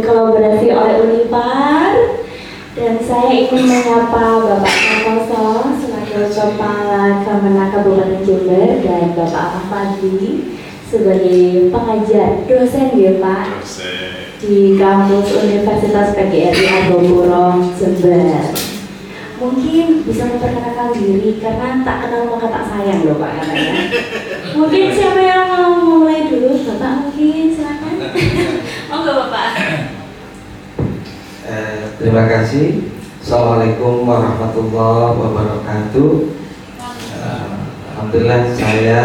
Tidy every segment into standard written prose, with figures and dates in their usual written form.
berkolaborasi oleh Unipar. Dan saya ingin menyapa Bapak Santoso sebagai Kepala Kemenak Kabupaten Jember dan Bapak Ahmad Fadli sebagai pengajar dosen ya Pak di kampus Universitas PGRI Argopuro Jember. Mungkin bisa memperkenalkan diri karena tak kenal maka tak sayang loh Pak katanya. Mungkin siapa yang mau mulai dulu? Bapak mungkin silakan. Monggo Bapak. Terima kasih. Assalamualaikum warahmatullahi wabarakatuh. Alhamdulillah saya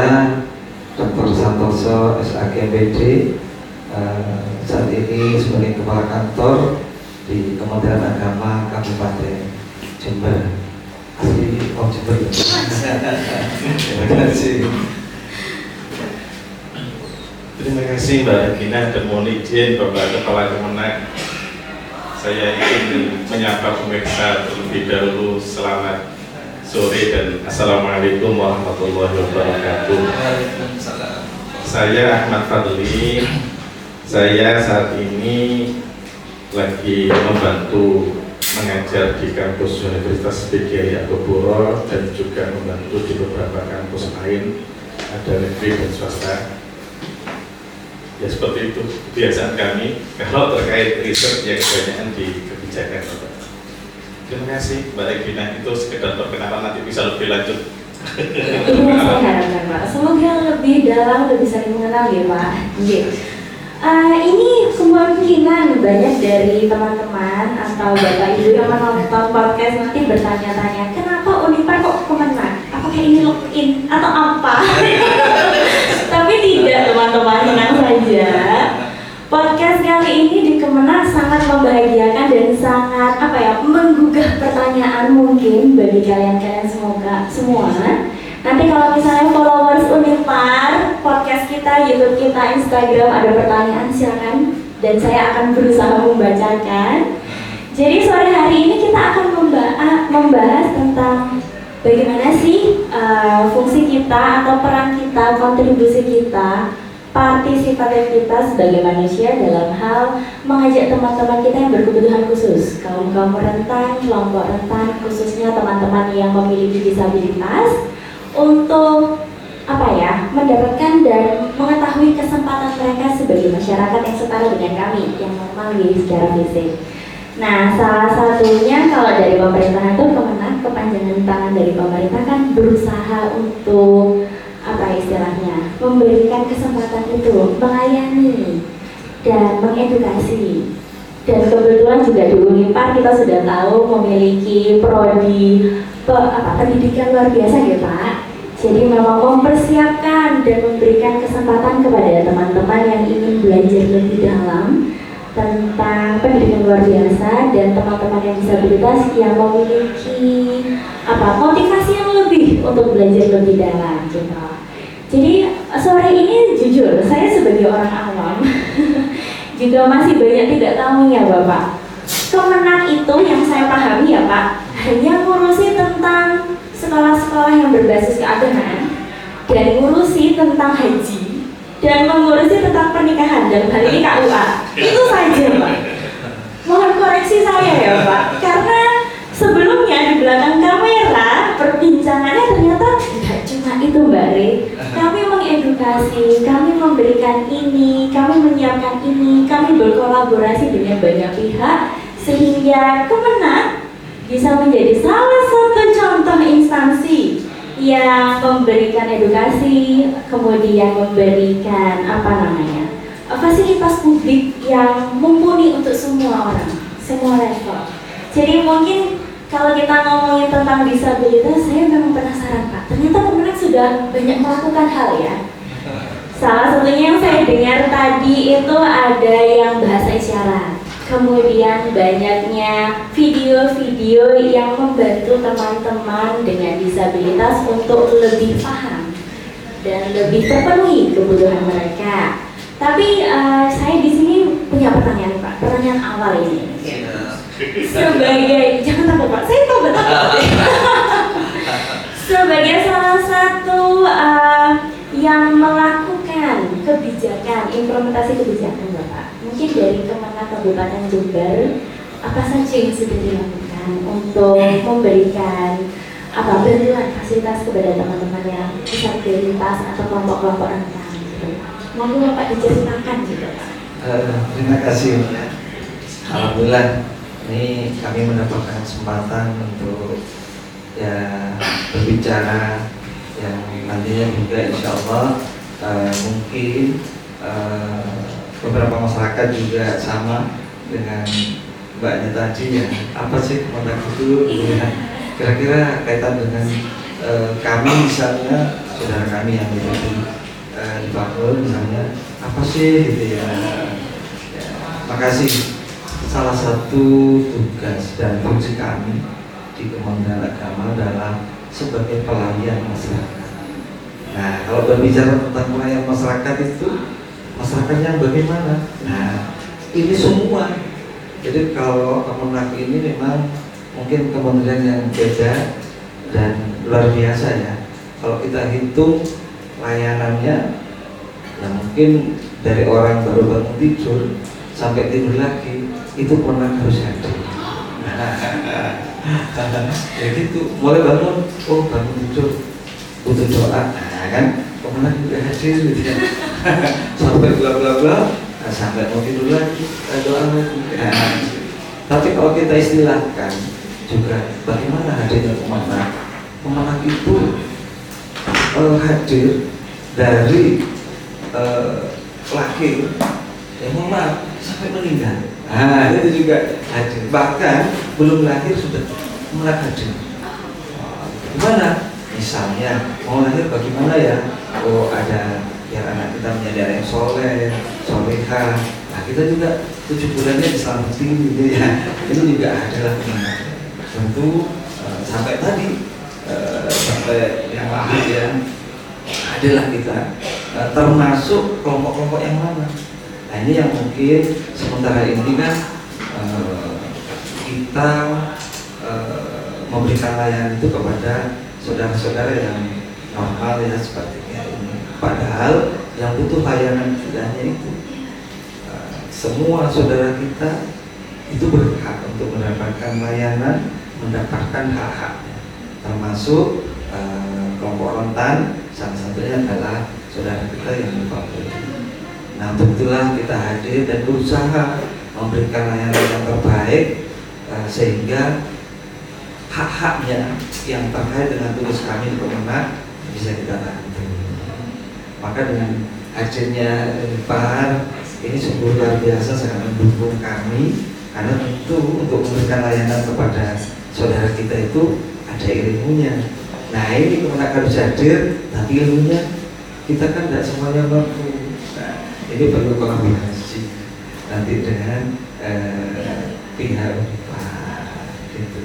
Dr. Santoso SAGMPD saat ini sebagai Kepala Kantor di Kementerian Agama Kabupaten Jember. Asli Jember. Terima kasih. Terima kasih Mbak Regina dan mohon izin Bapak Kepala Kemenak. Saya ingin menyapa pemirsa terlebih dahulu. Selamat sore dan Assalamualaikum warahmatullahi wabarakatuh. Saya Ahmad Fadli. Saya saat ini lagi membantu mengajar di kampus Universitas PGRI Argopuro dan juga membantu di beberapa kampus lain, ada negeri dan swasta. Ya seperti itu kebiasaan kami kalau terkait riset yang kebanyakan di kebijakan Bapak. Terima kasih Mbak Regina, itu sekedar perkenalan, nanti bisa lebih lanjut. Itu yang saya harapkan Pak, semoga lebih dalam, lebih saling mengenal ya Pak. Ini kemungkinan banyak dari teman-teman atau Bapak Ibu yang menonton podcast nanti bertanya-tanya, kenapa Unipar kok Kemenak? Apakah ini login atau apa? Tapi tidak teman-teman, tenang saja. Podcast kali ini di Kemenak sangat membahagiakan dan sangat menggugah pertanyaan mungkin bagi kalian semua. Nanti kalau misalnya followers Unipar, podcast kita, YouTube kita, Instagram ada pertanyaan silakan dan saya akan berusaha membacakan. Jadi sore hari ini kita akan membahas tentang bagaimana sih fungsi kita atau peran kita, kontribusi kita, partisipatif kita sebagai manusia dalam hal mengajak teman-teman kita yang berkebutuhan khusus, kaum rentan, kelompok rentan, khususnya teman-teman yang memiliki disabilitas untuk mendapatkan dan mengetahui kesempatan mereka sebagai masyarakat yang setara dengan kami yang normal secara fisik. Nah, salah satunya kalau dari pemerintah itu Kemenak, kepanjangan tangan dari pemerintah kan berusaha untuk memberikan kesempatan itu, melayani dan mengedukasi. Dan kebetulan juga di Unipar kita sudah tahu memiliki prodi pendidikan luar biasa ya Pak. Jadi memang mempersiapkan dan memberikan kesempatan kepada teman-teman yang ingin belajar lebih dalam tentang pendidikan luar biasa dan teman-teman yang disabilitas yang memiliki motivasi yang lebih untuk belajar lebih dalam gitu. Jadi sore ini jujur saya sebagai orang awam juga masih banyak tidak tahunya Bapak. Kemenak itu yang saya pahami ya Pak, hanya ngurusi tentang sekolah-sekolah yang berbasis keagamaan dan ngurusi tentang haji dan mengurusi tentang pernikahan dan hal ini KUA. Itu saja Pak. Mohon koreksi saya ya Pak, karena sebelumnya di belakang kamera perbincangannya ternyata tidak cuma itu Mbak Re. Kami mengedukasi, kami memberikan ini, kami menyiapkan ini, kami berkolaborasi dengan banyak pihak sehingga Kemenak bisa menjadi salah satu contoh instansi yang memberikan edukasi, kemudian memberikan fasilitas publik yang mumpuni untuk semua orang, semua level. Jadi mungkin kalau kita ngomongin tentang disabilitas, saya memang penasaran Pak. Ternyata Kemenak sudah banyak melakukan hal ya. Salah satunya yang saya dengar tadi itu ada yang bahasa isyarat. Kemudian banyaknya video-video yang membantu teman-teman dengan disabilitas untuk lebih paham dan lebih terpenuhi kebutuhan mereka. Tapi saya di sini punya pertanyaan Pak, pertanyaan awal ini. Sebagai, jangan takut Pak, saya tahu betul. Sebagai salah satu yang melakukan kebijakan, implementasi kebijakan Bapak, mungkin dari Kemenak Kabupaten Jember, apa saja yang sudah dilakukan untuk memberikan bantuan fasilitas kepada teman-teman yang disabilitas atau kelompok-kelompok rentan gitu. Monggo Bapak diceritakan gitu Pak. Terima kasih. Alhamdulillah, ini kami mendapatkan kesempatan untuk ya berbicara yang nantinya juga insya Allah mungkin beberapa masyarakat juga sama dengan Mbaknya tadi ya, apa sih Kemenag itu ya, kira-kira kaitan dengan kami misalnya, saudara kami yang di Papua misalnya, apa sih gitu ya. Makasih. Salah satu tugas dan fungsi kami di Kementerian Agama adalah sebagai pelayan masyarakat. Nah, kalau berbicara tentang pelayan masyarakat itu, masyarakatnya bagaimana? Nah, ini semua. Jadi kalau Kemenag ini memang mungkin kementerian yang beda dan luar biasa ya. Kalau kita hitung layanannya, ya mungkin dari orang baru bangun tidur sampai tidur lagi itu pernah harus hadir. Ya gitu, mulai bangun, oh bangun tidur butuh doa, nah kan pernah juga hadir gitu ya. Sampai bla bla bla, sampai mau tidur lagi doa lagi. Nah, tapi kalau kita istilahkan juga bagaimana hadirnya Kemenag itu hadir dari lahir yang maaf sampai meninggal. Nah, itu juga hadir. Bahkan belum lahir sudah mulai hadir. Gimana? Misalnya mau lahir bagaimana ya? Oh ada biar anak kita menjadi anak yang soleh, solehah. Nah kita juga 7 bulannya diselamatin gitu ya. Itu juga adalah Kemenag. Tentu sampai tadi sampai yang lahir ya adalah kita termasuk kelompok-kelompok yang mana. Nah ini yang mungkin sementara ini kan kita memberikan layanan itu kepada saudara-saudara yang normal ya sepertinya ini. Padahal yang butuh layanan tidak hanya itu. Semua saudara kita itu berhak untuk mendapatkan layanan, mendapatkan hak-haknya, termasuk kelompok rentan. Salah satunya adalah saudara kita yang di Papua. Nah, kebetulan kita hadir dan berusaha memberikan layanan yang terbaik sehingga hak-haknya yang terkait dengan tugas kami di Kemenag bisa kita bantu. Maka dengan hadirnya Pak ini sungguh luar biasa, sangat mendukung kami karena tentu untuk memberikan layanan kepada saudara kita itu ada ilmunya. Nah ini Kemenag harus hadir, tapi ilmunya kita kan tidak semuanya mampu. Ini perlu kolaborasi nanti dengan pihak gitu.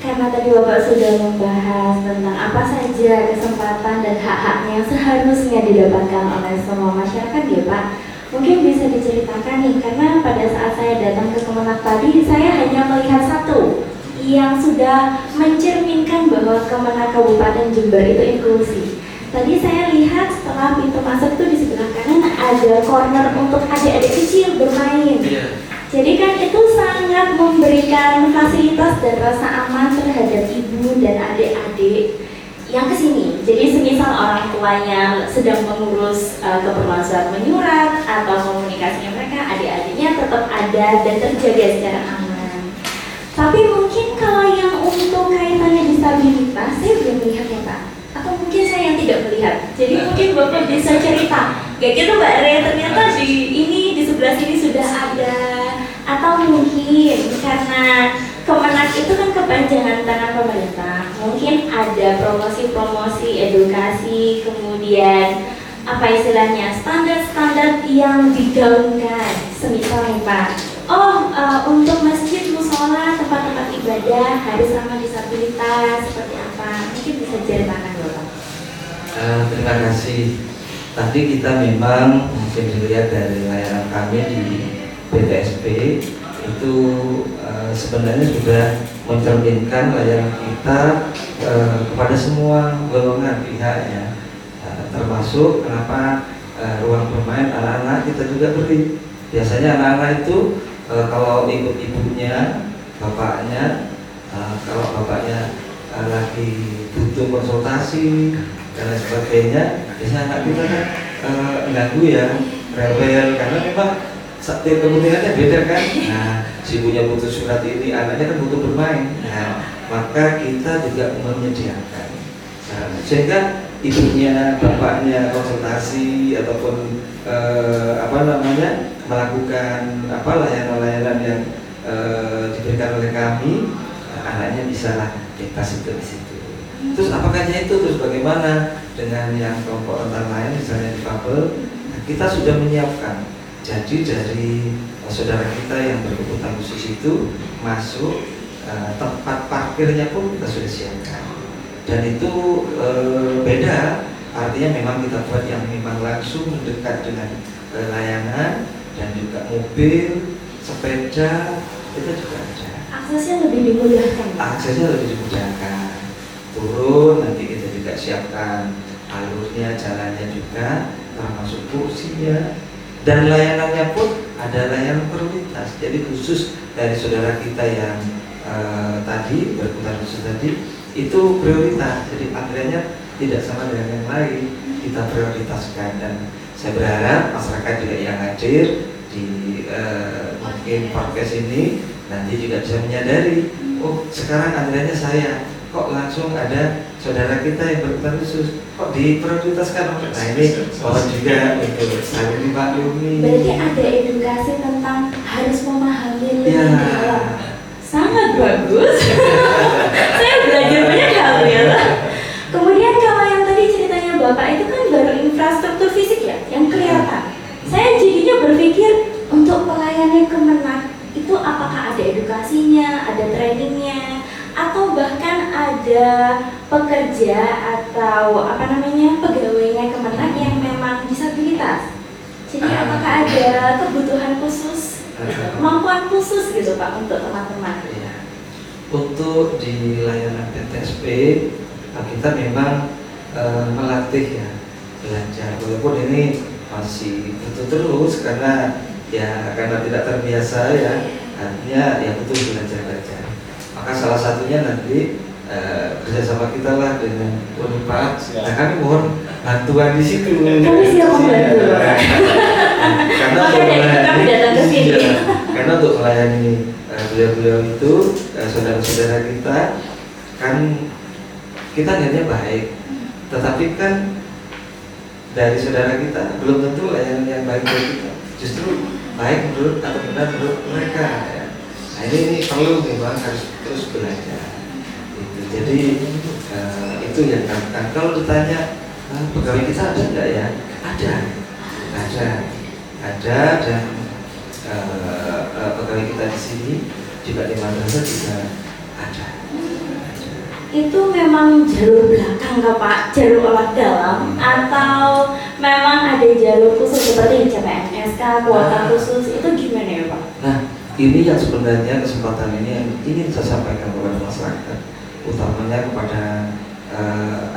Karena tadi Bapak sudah membahas tentang apa saja kesempatan dan hak-haknya yang seharusnya didapatkan oleh semua masyarakat ya Pak. Mungkin bisa diceritakan nih, karena pada saat saya datang ke Kemenag tadi saya hanya melihat satu yang sudah mencerminkan bahwa Kemenag Kabupaten Jember itu inklusi. Tadi saya lihat setelah pintu masuk itu di sebelah kanan ada corner untuk adik-adik kecil bermain. Jadi kan itu sangat memberikan fasilitas dan rasa aman terhadap ibu dan adik-adik yang kesini. Jadi semisal orang tuanya sedang mengurus keperluan surat menyurat atau komunikasinya mereka, adik-adiknya tetap ada dan terjaga secara aman. Tapi mungkin kalau yang untuk kaitannya disabilitas, saya belum melihat ya Pak. Atau mungkin saya yang tidak melihat. Jadi mungkin Bapak bisa cerita. Gak gitu Mbak Rea, ternyata di sebelah sini sudah ada. Atau mungkin karena Kemenag itu kan kepanjangan tangan pemerintah. Mungkin ada promosi-promosi, edukasi, kemudian apa istilahnya, standar-standar yang digaungkan. Semisal nih Pak, untuk masjid, musola, tempat-tempat ibadah harus ramah disabilitas seperti apa? Mungkin bisa ceritakan Bapak. Terima kasih. Tadi kita memang mungkin dilihat dari layanan kami di BTSP itu sebenarnya sudah mencerminkan layanan kita kepada semua golongan pihak ya, termasuk kenapa ruang bermain anak-anak kita juga beri. Biasanya anak-anak itu kalau ikut ibunya, bapaknya, kalau bapaknya lagi butuh konsultasi dan lain sebagainya, biasanya anak kita kan ganggu ya, rewel, karena memang setiap kepentingannya beda kan. Nah, si ibunya butuh surat ini, anaknya kan butuh bermain. Nah, maka kita juga menyediakan. Nah, sehingga ibunya, bapaknya konsultasi ataupun melakukan layanan-layanan yang diberikan oleh kami, anaknya bisa lah bebas itu di situ. Terus apakah itu? Terus bagaimana dengan yang kelompok rentan lain, misalnya difabel? Nah, kita sudah menyiapkan. Jadi dari saudara kita yang berkebutuhan khusus itu masuk, tempat parkirnya pun kita sudah siapkan. Dan itu beda, artinya memang kita buat yang memang langsung mendekat dengan layanan, dan juga mobil, sepeda, itu juga ada. Aksesnya lebih dimudahkan. Aksesnya lebih dimudahkan. Turun, nanti kita juga siapkan alurnya, jalannya juga, termasuk kursinya, dan layanannya pun ada layanan prioritas. Jadi khusus dari saudara kita yang tadi berkebutuhan khusus tadi, itu prioritas. Jadi antriannya tidak sama dengan yang lain, kita prioritaskan. Dan saya berharap masyarakat juga yang hadir di mungkin podcast ini nanti juga bisa menyadari, oh sekarang antriannya saya, kok langsung ada saudara kita yang berkebutuhan khusus, kok diprioritaskan. Nah ini mohon juga untuk saling dimaklumi. Berarti ada edukasi tentang harus memahami lebih Ya. dalam. Sangat bagus. Saya belajar banyak hal ya. Kemudian kalau yang tadi ceritanya Bapak itu kan baru infrastruktur fisik ya, yang kelihatan. Saya jadinya berpikir untuk pelayanan Kemenak itu apakah ada edukasinya, ada trainingnya, atau bahkan ada pekerja atau pegawainya Kemenak yang memang disabilitas. Jadi apakah ada kebutuhan khusus, kemampuan khusus gitu Pak untuk teman-teman? Ya. Untuk di layanan PTSP kita memang melatih ya, belajar, walaupun ini masih butuh terus karena tidak terbiasa ya, artinya ya butuh belajar. Maka salah satunya nanti kerjasama kita lah dengan Unpad. Nah kami mohon bantuan di situ. Kami siap membantu. Karena kami datang ke sini. Karena untuk melayani beliau-beliau itu, saudara-saudara kita, kan kita niatnya baik, tetapi kan dari saudara kita belum tentu layanan yang baik buat kita, justru baik menurut atau benar menurut mereka ya. Nah ini perlu memang harus terus belajar gitu. Jadi itu yang kami. Kalau ditanya pegawai kita ada enggak ya? Ada dan pegawai kita di sini juga di madrasah juga ada. Itu memang jalur belakang Kak Pak, jalur olah dalam, atau memang ada jalur khusus seperti CPNSK, kuota khusus, itu gimana ya Pak? Nah ini yang sebenarnya kesempatan ini yang ingin saya sampaikan kepada masyarakat, utamanya kepada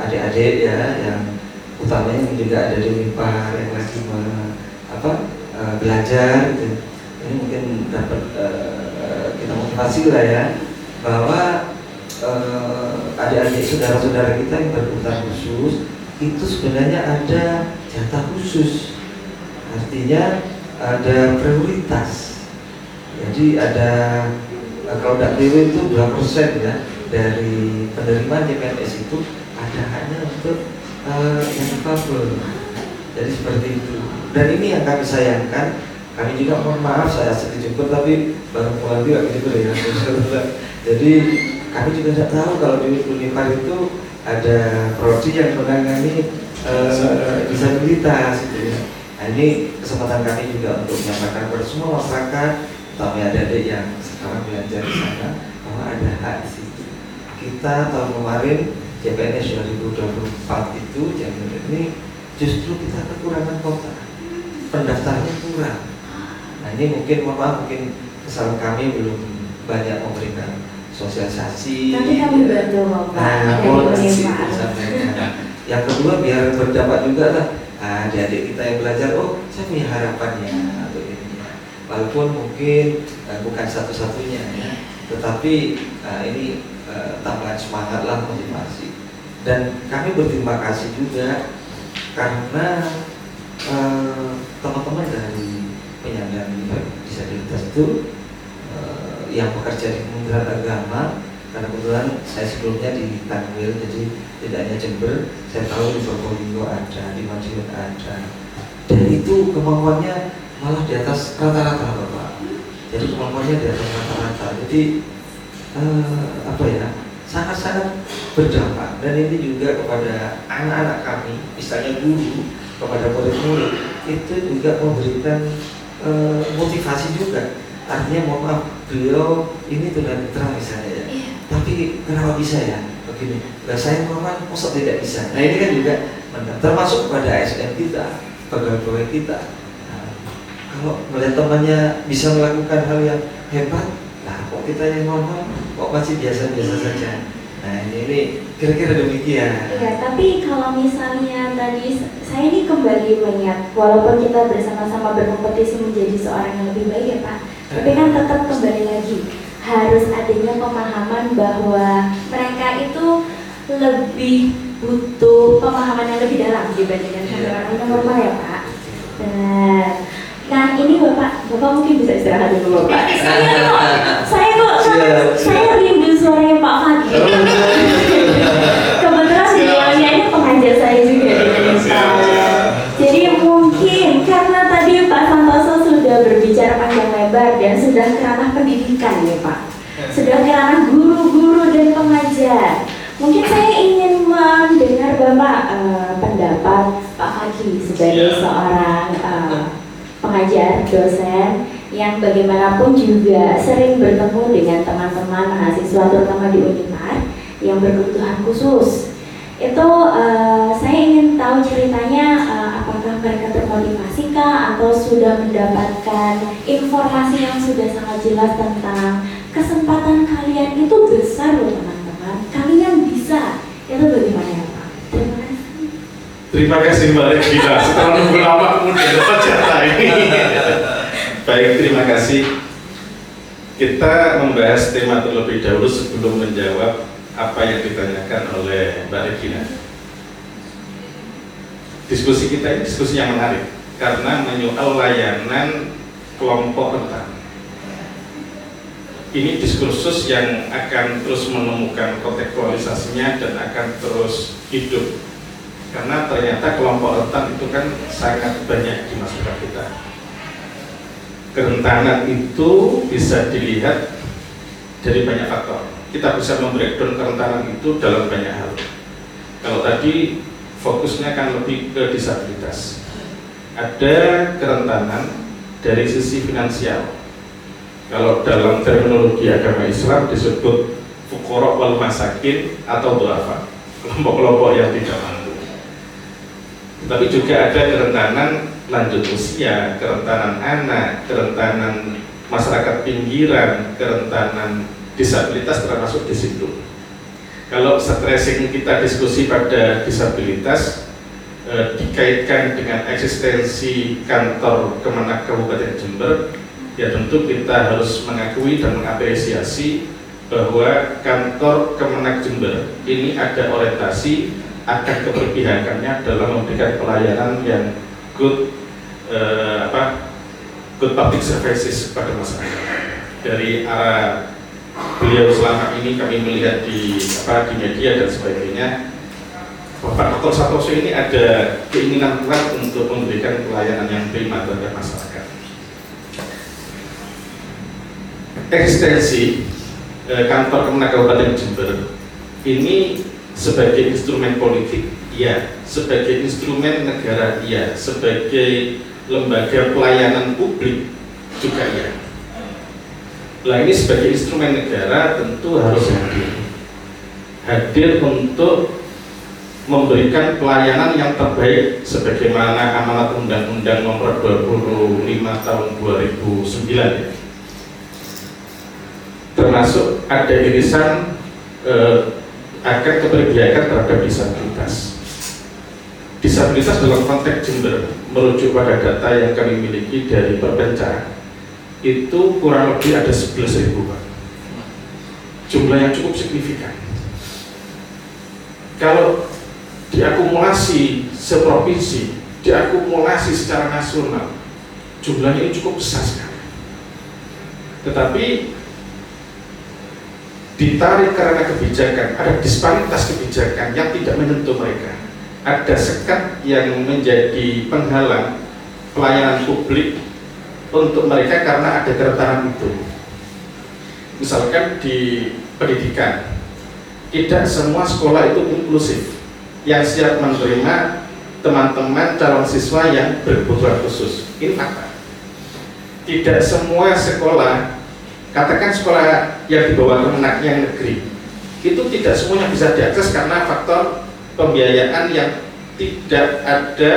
adik-adik ya, yang utamanya juga ada di Unpad yang lagi belajar gitu. Ini mungkin dapat kita motivasi lah ya, bahwa adik-adik saudara-saudara kita yang berkebutuhan khusus itu sebenarnya ada jatah khusus, artinya ada prioritas. Jadi ada kalau tidak keliru itu 2% ya dari penerimaan CPNS itu ada hanya untuk yang difabel. Jadi seperti itu. Dan ini yang kami sayangkan. Kami juga mohon maaf saya sedih jemput, tapi baru pulang juga gitu ya. Jadi kami juga tidak tahu kalau di Unpad itu ada prodi yang menangani disabilitas gitu ya. Nah ini kesempatan kami juga untuk menyampaikan kepada semua masyarakat, terutama adik-adik yang sekarang belajar di sana, bahwa ada hak di situ. Kita tahun kemarin CPNS 2024 itu Januari ini justru kita kekurangan kota, pendaftarnya kurang. Nah ini mungkin mohon maaf, mungkin kesalahan kami belum banyak memberikan sosialisasi. Nanti kami bantu Bapak dari Unpad. Yang kedua biar berdampak juga lah adik-adik kita yang belajar, oh saya punya harapannya atau ini. walaupun mungkin bukan satu-satunya ya, tetapi ini tambahan semangat lah, motivasi. Dan kami berterima kasih juga karena teman-teman dari penyandang disabilitas itu yang bekerja di Kementerian Agama, karena kebetulan saya sebelumnya di Tanwil, jadi tidak hanya Jember, saya tahu di Probolinggo ada, di Madiun ada, dan itu kemampuannya malah di atas rata-rata Bapak. Jadi kemampuannya di atas rata-rata, jadi sangat-sangat berdampak. Dan ini juga kepada anak-anak kami, misalnya guru, kepada murid-murid, itu juga memberikan motivasi juga. Artinya mohon maaf, beliau ini tunanetra misalnya ya, tapi kenapa bisa ya begini? Nah saya memang kok tidak bisa. Nah ini kan juga termasuk kepada ASN kita, pegawai kita. Nah, kalau melihat temannya bisa melakukan hal yang hebat, nah kok kita yang normal kok masih biasa-biasa saja. Nah ini kira-kira demikian. Iya, tapi kalau misalnya tadi saya ini kembali mengingat, walaupun kita bersama-sama berkompetisi menjadi seorang yang lebih baik ya Pak, tapi kan tetap kembali lagi harus adanya pemahaman bahwa mereka itu lebih butuh pemahaman yang lebih dalam dibandingkan orang yang normal ya Pak. Nah ini Bapak mungkin bisa istirahat dulu Bapak. Saya rindu suaranya Pak Fadi. Kebetulan beliaunya ini pengajar saya juga di Jadi mungkin karena tadi Pak Santoso sudah berbicara panjang lebar dan sudah ke ranah pendidikan ya Pak, sudah ke ranah guru-guru dan pengajar. Mungkin saya ingin mendengar Bapak pendapat Pak Fadi sebagai seorang pengajar, dosen yang bagaimanapun juga sering bertemu dengan teman-teman mahasiswa terutama di Unipar yang berkebutuhan khusus. Itu saya ingin tahu ceritanya, apakah mereka termotivasi kah atau sudah mendapatkan informasi yang sudah sangat jelas tentang kesempatan kalian itu besar loh teman-teman, kalian bisa. Itu bagaimana ya Pak? Terima kasih. Terima kasih Mbak Regina, setelah nunggu lama kemudian dapat jatah ini. Baik, terima kasih. Kita membahas tema terlebih dahulu sebelum menjawab apa yang ditanyakan oleh Mbak Regina. Diskusi kita ini diskusi yang menarik karena menyoal layanan kelompok rentan. Ini diskursus yang akan terus menemukan kontekstualisasinya dan akan terus hidup. Karena ternyata kelompok rentan itu kan sangat banyak di masyarakat kita. Kerentanan itu bisa dilihat dari banyak faktor. Kita bisa membreakdown kerentanan itu dalam banyak hal. Kalau tadi fokusnya kan lebih ke disabilitas. Ada kerentanan dari sisi finansial. Kalau dalam terminologi agama Islam disebut fuqara wal masakin atau du'afa, kelompok-kelompok yang tidak mampu. Tapi juga ada kerentanan lanjut usia, kerentanan anak, kerentanan masyarakat pinggiran, kerentanan disabilitas termasuk di situ. Kalau stressing kita diskusi pada disabilitas dikaitkan dengan eksistensi kantor Kemenak Kabupaten Jember, ya tentu kita harus mengakui dan mengapresiasi bahwa kantor Kemenak Jember ini ada orientasi akan keberpihakannya dalam memberikan pelayanan yang good public services kepada masyarakat. Dari arah beliau selama ini kami melihat di media dan sebagainya, Bapak Dr. Santoso ini ada keinginan kuat untuk memberikan pelayanan yang prima terhadap masyarakat. Eksistensi kantor Kemenak Kabupaten Jember ini sebagai instrumen politik, ya, sebagai instrumen negara, ya, sebagai lembaga pelayanan publik juga, ya. Nah ini sebagai instrumen negara tentu harus hadir untuk memberikan pelayanan yang terbaik sebagaimana amanat Undang-Undang Nomor 25 Tahun 2009, ya. Termasuk ada irisan akan keberpihakan terhadap disabilitas. Disabilitas dalam konteks Jember merujuk pada data yang kami miliki dari Perpenca itu kurang lebih ada 11.000 Pak. Jumlah yang cukup signifikan. Kalau diakumulasi seprovinsi, diakumulasi secara nasional, jumlahnya ini cukup besar sekali. Tetapi ditarik karena kebijakan, ada disparitas kebijakan yang tidak menyentuh mereka, ada sekat yang menjadi penghalang pelayanan publik untuk mereka karena ada kerentanan itu. Misalkan di pendidikan, tidak semua sekolah itu inklusif yang siap menerima teman-teman calon siswa yang berkebutuhan khusus. Ini fakta. Tidak semua sekolah, katakan sekolah yang di bawah Kemenak yang negeri, itu tidak semuanya bisa diakses karena faktor pembiayaan yang tidak ada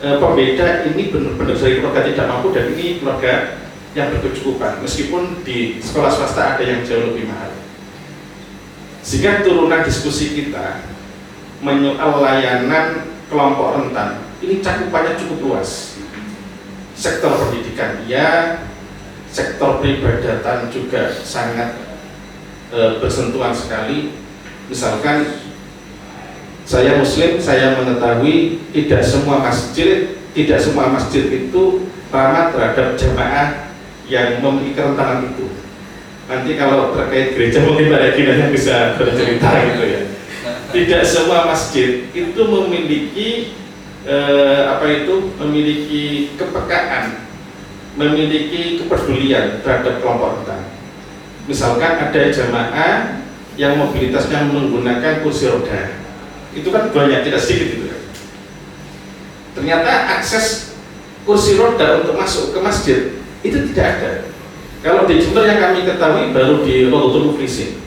pembeda. Ini benar-benar dari keluarga tidak mampu dan ini keluarga yang berkecukupan, meskipun di sekolah swasta ada yang jauh lebih mahal. Sehingga turunan diskusi kita menyoal layanan kelompok rentan ini cakupannya cukup luas. Sektor pendidikan ya, sektor peribadatan juga sangat bersentuhan sekali. Misalkan saya Muslim, saya mengetahui tidak semua masjid itu ramah terhadap jamaah yang memiliki kerentanan itu. Nanti kalau terkait gereja mungkin Pak Regina yang bisa bercerita gitu ya. Tidak semua masjid itu memiliki memiliki kepekaan, memiliki kepedulian terhadap kelompok rentan. Misalkan ada jamaah yang mobilitasnya menggunakan kursi roda, itu kan banyak, tidak sedikit itu kan. Ternyata akses kursi roda untuk masuk ke masjid itu tidak ada. Kalau di Jember yang kami ketahui baru di Rodotul Muflisin,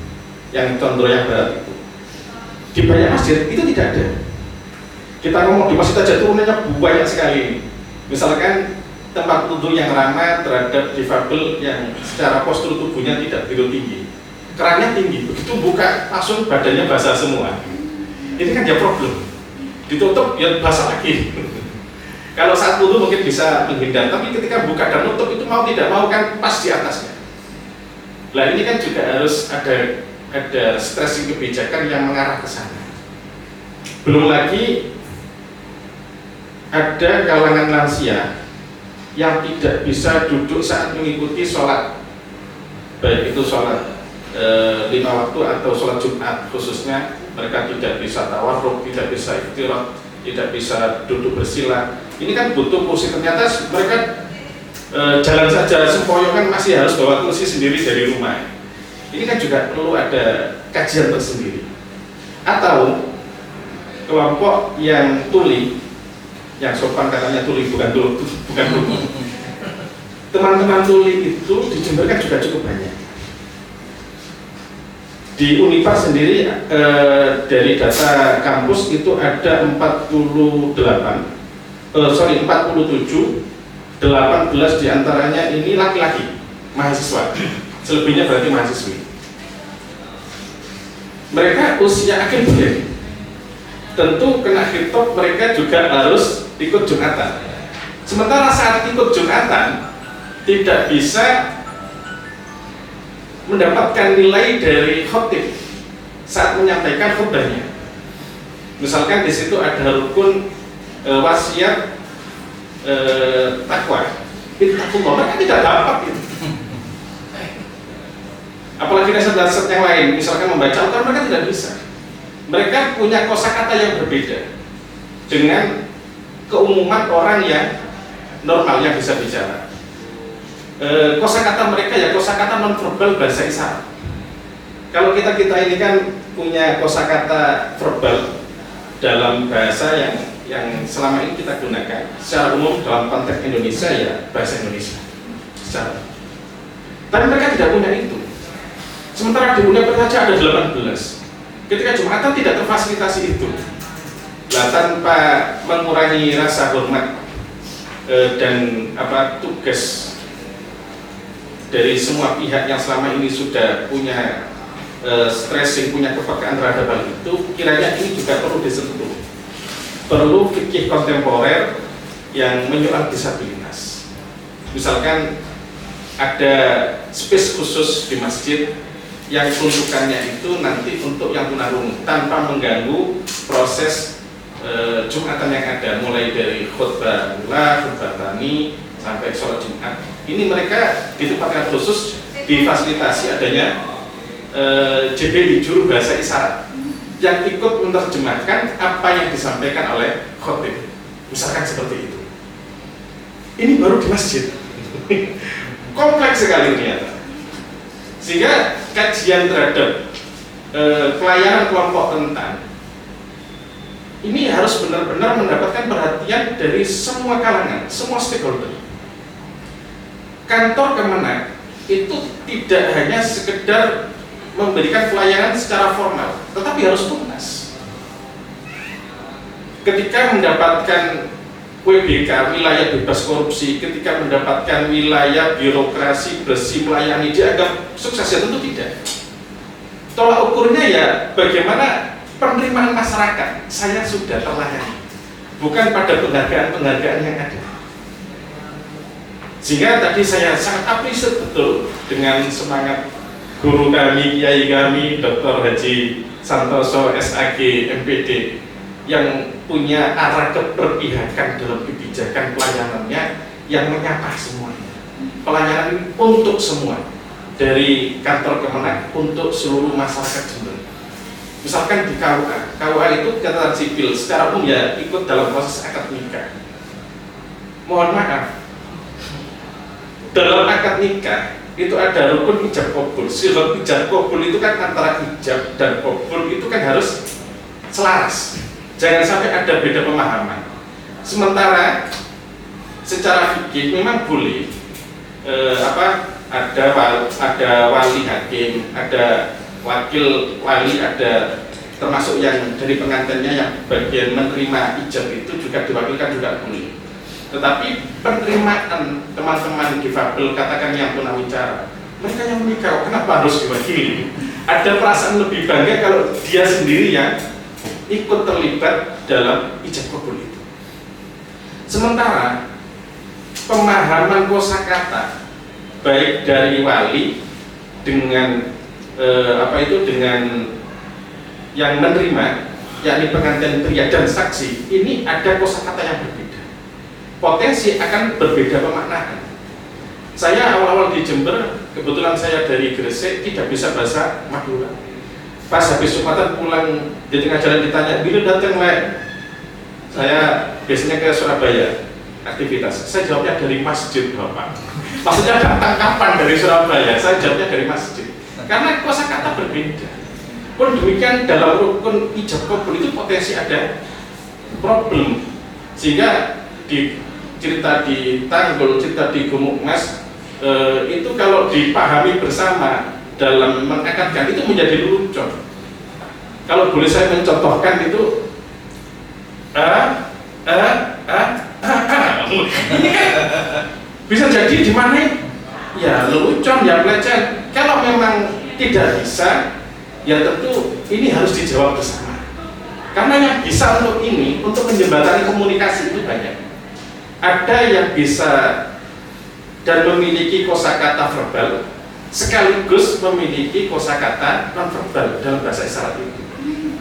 yang Condro yang barat itu. Di banyak masjid itu tidak ada. Kita ngomong di masjid aja turunannya banyak sekali. Misalkan tempat wudhu yang ramah terhadap difabel yang secara postur tubuhnya tidak begitu tinggi, kerannya tinggi, begitu buka langsung badannya basah semua. Ini kan ya problem. Ditutup ya basah lagi. Kalau saat wudhu mungkin bisa menghindar, tapi ketika buka dan nutup itu mau tidak mau kan pas di atasnya. Nah ini kan juga harus ada stressing kebijakan yang mengarah ke sana. Belum lagi ada kalangan lansia yang tidak bisa duduk saat mengikuti sholat, baik itu sholat 5 waktu atau sholat Jumat khususnya. Mereka tidak bisa tawarruk, tidak bisa iftirat, tidak bisa duduk bersila. Ini kan butuh kursi. Ternyata mereka jalan saja sempoyongan masih harus bawa kursi sendiri dari rumah. Ini kan juga perlu ada kajian tersendiri. Atau kelompok yang tuli, yang sopan katanya tuli, bukan tuli. Teman-teman tuli itu di Jember kan juga cukup banyak. Di Unipar sendiri dari data kampus itu ada 47, 18 diantaranya ini laki-laki mahasiswa, selebihnya berarti mahasiswi. Mereka usia akhir kuliah, tentu kena hitop mereka juga harus ikut Jumatan. Sementara saat ikut Jumatan tidak bisa mendapatkan nilai dari khotib saat menyampaikan khutbahnya. Misalkan di situ ada rukun wasiat takwa, ittaqullah, mereka tidak dapat itu. Apalagi dasar-dasar yang lain, misalkan membaca Al-Quran, mereka tidak bisa. Mereka punya kosakata yang berbeda dengan keumuman orang yang normal yang bisa bicara. Kosakata mereka ya kosakata non-verbal bahasa isyarat. Kalau kita ini kan punya kosakata verbal dalam bahasa yang selama ini kita gunakan secara umum dalam konteks Indonesia ya bahasa Indonesia secara. Tapi mereka tidak punya itu. Sementara di Unipar saja ada 18. Ketika Jumatan tidak terfasilitasi itu. Nah, tanpa mengurangi rasa hormat dan tugas dari semua pihak yang selama ini sudah punya stressing, punya kepekaan terhadap hal itu, kiranya ini juga perlu disentuh. Perlu fikih kontemporer yang menyoal disabilitas. Misalkan ada space khusus di masjid yang peruntukannya itu nanti untuk yang tunarungu tanpa mengganggu proses Jumatan yang ada, mulai dari khutbah mula, khutbah tani sampai sholat Jumat. Ini mereka di tempat yang khusus difasilitasi adanya JBI, juru bahasa isyarat, yang ikut menerjemahkan apa yang disampaikan oleh khotib, misalkan seperti itu. Ini baru di masjid. Kompleks sekali ternyata. Sehingga kajian terhadap pelayanan kelompok rentan ini harus benar-benar mendapatkan perhatian dari semua kalangan, semua stakeholder. Kantor Kemenak itu tidak hanya sekedar memberikan pelayanan secara formal, tetapi harus tuntas. Ketika mendapatkan WBK, wilayah bebas korupsi, ketika mendapatkan wilayah birokrasi bersih melayani, dianggap sukses, ya tentu tidak. Tolak ukurnya ya bagaimana penerimaan masyarakat, saya sudah terlayani, bukan pada penghargaan-penghargaan yang ada. Sehingga tadi saya sangat apresiasi betul dengan semangat guru kami, kiai kami, Dr. Haji Santoso SAG MPD, yang punya arah keberpihakan dalam kebijakan pelayanannya yang menyapa semuanya. Pelayanan ini untuk semua, dari kantor Kemenak untuk seluruh masyarakat Jember. Misalkan di KUA itu catatan sipil secara umum ya ikut dalam proses akad nikah. Mohon maaf, dalam akad nikah itu ada rukun ijab qabul. Sirot ijab qabul itu kan antara ijab dan qabul itu kan harus selaras. Jangan sampai ada beda pemahaman. Sementara secara fikih memang boleh ada wali hakim, ada wakil wali, ada termasuk yang dari pengantinnya yang bagian menerima ijab itu juga diwakilkan juga boleh. Tetapi penerimaan teman-teman difabel, katakan yang tunawicara, mereka yang menikah, kenapa harus diwakili? Ada perasaan lebih bangga kalau dia sendiri yang ikut terlibat dalam ijab kabul itu. Sementara pemahaman kosakata baik dari wali dengan dengan yang menerima, yakni pengantin pria dan saksi, ini ada kosakata yang berbeda. Potensi akan berbeda pemaknaan. Saya awal-awal di Jember, kebetulan saya dari Gresik, tidak bisa bahasa Madura. Pas habis Jumatan pulang di tengah jalan ditanya, "Bila datang lain?" Saya biasanya ke Surabaya aktivitas. Saya jawabnya dari masjid, Bapak. Maksudnya datang kapan dari Surabaya? Saya jawabnya dari masjid. Karena kosakata berbeda. Pun demikian dalam rukun ijab kabul itu potensi ada problem. Sehingga di cerita di Tanggul, cerita di Gumuk Mas, itu kalau dipahami bersama dalam mengakadkan itu menjadi lelucon. Kalau boleh saya mencontohkan itu ini kan bisa jadi di mana ya lelucon, ya pelecehan. Kalau memang tidak bisa, ya tentu ini harus dijawab bersama. Karena yang bisa untuk ini, untuk menjembatani komunikasi itu banyak. Ada yang bisa dan memiliki kosakata verbal sekaligus memiliki kosakata non verbal dalam bahasa isyarat itu.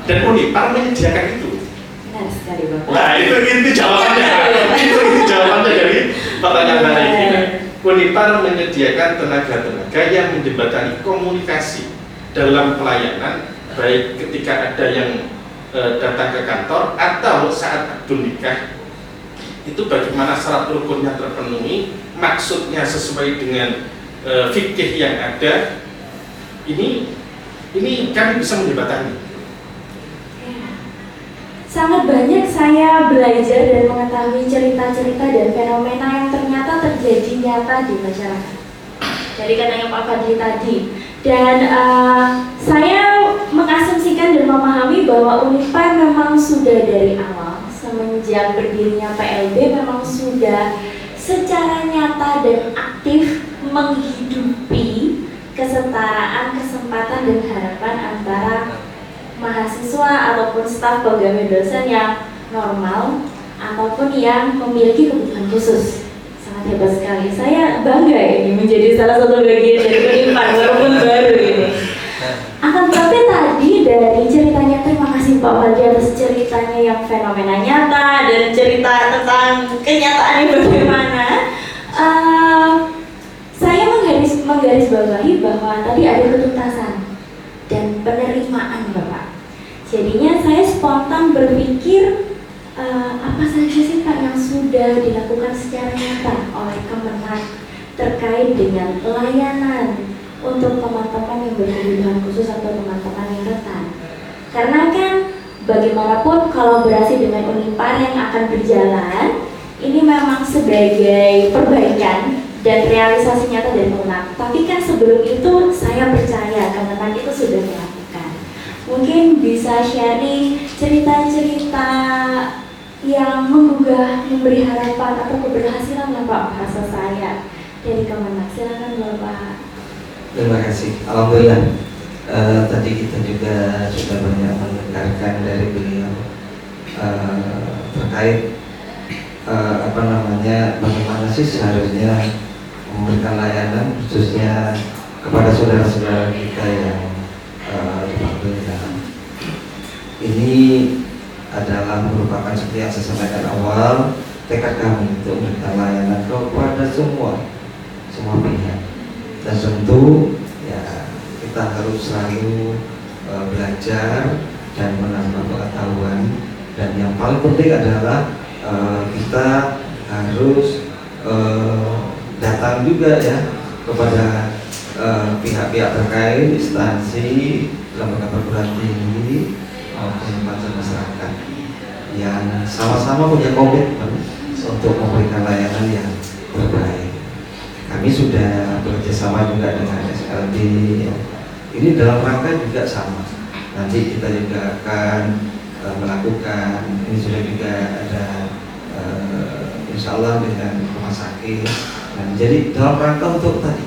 Dan Unipar menyediakan itu. Benar sekali, Bapak. Nah, itu jawabannya. itu jawabannya dari pertanyaan hari ini. Unipar menyediakan tenaga-tenaga yang menjembatani komunikasi dalam pelayanan, baik ketika ada yang datang ke kantor atau saat akad nikah. Itu bagaimana syarat rukunnya terpenuhi, maksudnya sesuai dengan fikih yang ada. Ini kami bisa menjembatani. Sangat banyak saya belajar dan mengetahui cerita-cerita dan fenomena yang ternyata terjadi nyata di masyarakat. Dari katanya Pak Fadli tadi. Dan saya mengasumsikan dan memahami bahwa Unipar memang sudah dari awal, semenjak berdirinya PLB memang sudah secara nyata dan aktif menghidupi kesetaraan, kesempatan dan harapan antara mahasiswa ataupun staf pegawai dosen yang normal ataupun yang memiliki kebutuhan khusus. Sangat sangat hebat sekali. Saya bangga ini menjadi salah satu bagian dari Unipar walaupun baru ini. Akan tetapi tadi dari ceritanya, terima kasih Pak Fadli atas ceritanya yang fenomena nyata dan cerita tentang kenyataan bagaimana. Saya menggarisbawahi bahwa tadi ada ketuntasan dan penerimaan Bapak. Jadinya saya spontan berpikir apa saja sih Pak yang sudah dilakukan secara nyata oleh Kemenag terkait dengan pelayanan untuk teman-teman yang berkebutuhan khusus atau teman-teman yang rentan. Karena kan bagaimanapun kolaborasi dengan Unipar yang akan berjalan ini memang sebagai perbaikan dan realisasi nyata dari Kemenag. Tapi kan sebelum itu saya percaya Kemenag itu sudah melakukan. Mungkin bisa sharing cerita-cerita yang menggugah, memberi harapan atau keberhasilan lah Pak bahasa saya dari Kemenag. Silakan Bapak. Terima kasih. Alhamdulillah. Tadi kita juga sudah banyak mendengarkan dari beliau terkait bagaimana sih seharusnya memberikan layanan khususnya kepada saudara-saudara kita yang dipanggil. Ini adalah merupakan seperti yang saya sampaikan awal, tekad kami untuk memberikan layanan kepada semua pihak. Dan tentu ya kita harus selalu belajar dan menambah pengetahuan, dan yang paling penting adalah kita harus datang juga ya kepada pihak-pihak terkait, instansi, lembaga perguruan tinggi maupun masyarakat yang sama-sama punya komitmen untuk memberikan layanan yang terbaik. Kami sudah bekerjasama juga dengan SLB. Ini dalam rangka juga sama. Nanti kita juga akan melakukan. Ini sudah juga ada insya Allah dengan rumah sakit. Nah, jadi dalam rangka untuk tadi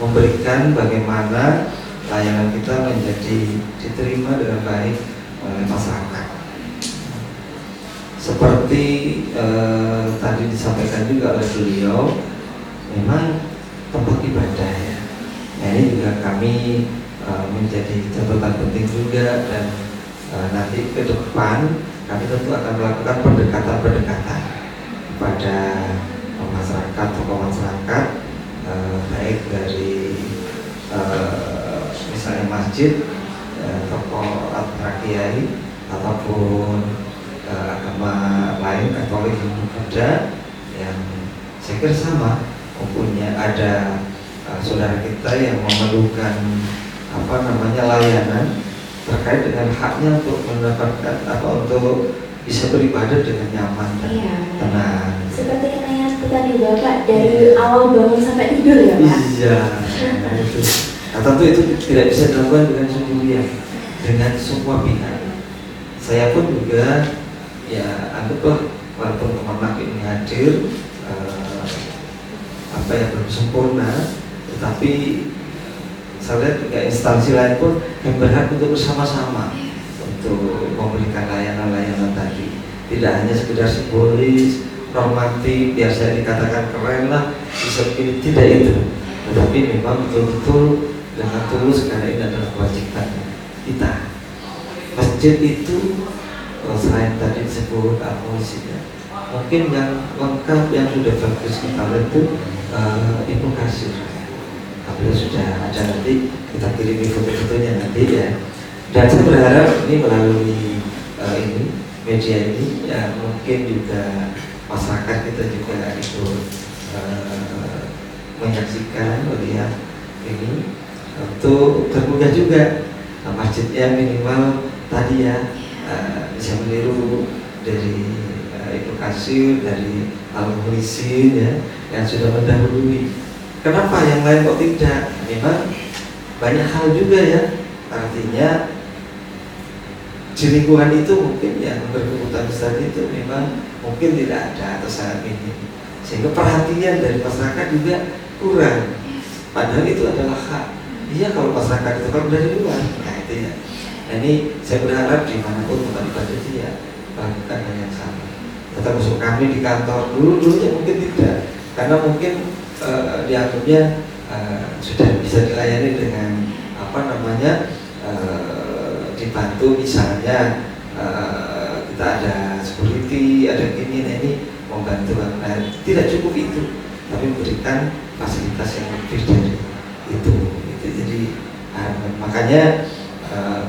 memberikan bagaimana layanan kita menjadi diterima dengan baik oleh masyarakat. Seperti tadi disampaikan juga oleh beliau, memang tempat ibadah ya. Nah, ini juga kami menjadi catatan penting juga, dan nanti ke depan kami tentu akan melakukan pendekatan kepada masyarakat, tokoh masyarakat, baik dari misalnya masjid, tokoh kiai ataupun agama lain, Katolik, Buddha, yang saya kira sama. Mempunyai ada saudara kita yang memerlukan layanan terkait dengan haknya untuk mendapatkan untuk bisa beribadah dengan nyaman dan tenang. Seperti yang tadi Bapak dari awal bangun sampai tidur ya Pak? Iya. Nah, tentu itu tidak bisa dilakukan dengan sendirian, dengan semua pihak. Saya pun juga ya anggaplah walaupun Kemenag ini hadir belum sempurna, tetapi saya lihat juga instansi lain pun yang berhak untuk bersama-sama untuk memberikan layanan-layanan tadi. Tidak hanya sekedar simbolis, normatif, biasa dikatakan keren lah, bisa begini, tidak itu. Tetapi memang betul-betul dengan tulus, karena ini adalah kewajiban kita. Masjid itu selain tadi disebut amunisinya, mungkin yang lengkap yang sudah bagus kita lihat itu Ibu Kasir. Apabila sudah ada nanti kita kirimi foto-fotonya nanti ya. Dan saya berharap ini melalui ini media ini ya, mungkin juga masyarakat kita juga ikut menyaksikan, melihat ini untuk termudah juga. Masjidnya minimal tadi ya bisa meniru dari Ibu Kasir, dari Al-Muhlisin ya, yang sudah mendahului. Kenapa yang lain kok tidak? Memang banyak hal juga ya. Artinya di lingkungan itu mungkin yang berkebutuhan besar itu memang mungkin tidak ada atau sangat minim, sehingga perhatian dari masyarakat juga kurang. Padahal itu adalah hak. Iya, kalau masyarakat itu kan dari luar. Nah itu ya. Nah, ini saya berharap dimanapun tempat ibadah itu ya lakukan hal yang sama. Tetap masuk kami di kantor dulunya mungkin tidak. karena mungkin dianggapnya sudah bisa dilayani dengan dibantu, misalnya kita ada security, ada gini, nah ini membantu. Nah, tidak cukup itu, tapi memberikan fasilitas yang lebih dari itu. Jadi makanya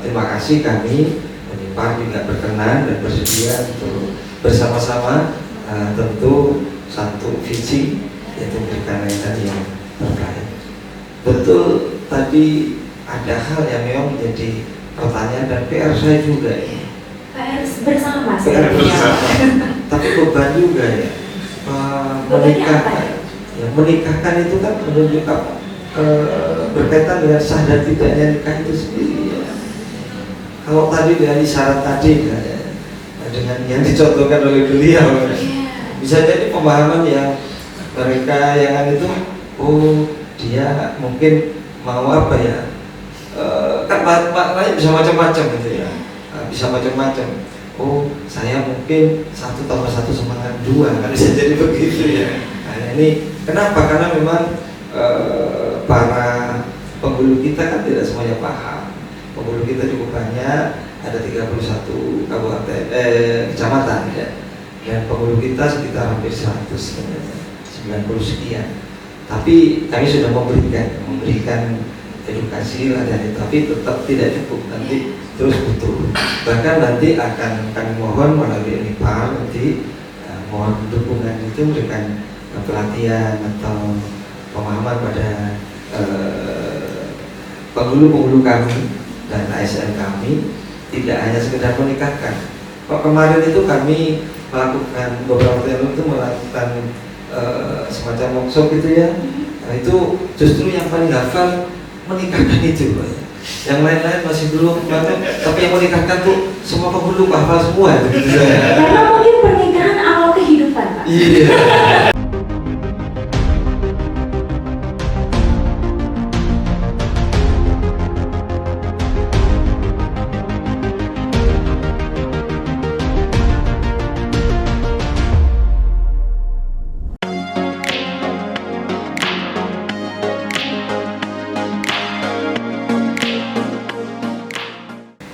terima kasih kami Unipar juga berkenan dan bersedia untuk bersama-sama tentu satu visi, yaitu memberikan layanan yang terbaik. Betul, tadi ada hal yang memang menjadi pertanyaan dan PR saya juga ini. PR bersama PR bersama. Tapi beban juga ya. Menikahkan itu kan menunjukkan berkaitan dengan sah dan tidaknya nikah itu sendiri ya. Kalau tadi dari syarat tadi ya, dengan yang dicontohkan oleh beliau, bisa jadi pemahaman yang mereka yang itu, oh dia mungkin mau apa ya, kan maknanya bisa macam-macam gitu ya, bisa macam-macam. Oh saya mungkin 1 tambah 1 sama dengan 2, kan bisa jadi begitu ya. Nah ini kenapa? Karena memang para penghulu kita kan tidak semuanya paham. Penghulu kita cukup banyak, ada 31 kabupaten kecamatan ya. Dan penghulu kita sekitar hampir 100 sebenarnya, 90 sekian. Tapi kami sudah memberikan edukasi latihan itu, tapi tetap tidak cukup, nanti terus butuh. Bahkan nanti akan kami mohon melalui Unipar nanti mohon dukungan itu memberikan pelatihan atau pemahaman pada penghulu-penghulu kami dan ASN kami, tidak hanya sekedar menikahkan. Kok kemarin itu kami melakukan beberapa tahun itu melakukan semacam workshop gitu ya. Nah, itu justru yang paling hafal menikahkan itu, yang lain-lain masih belum, tapi yang menikahkan tuh semua penghulu hafal semua gitu ya. Karena mungkin pernikahan awal kehidupan, Pak. Iya.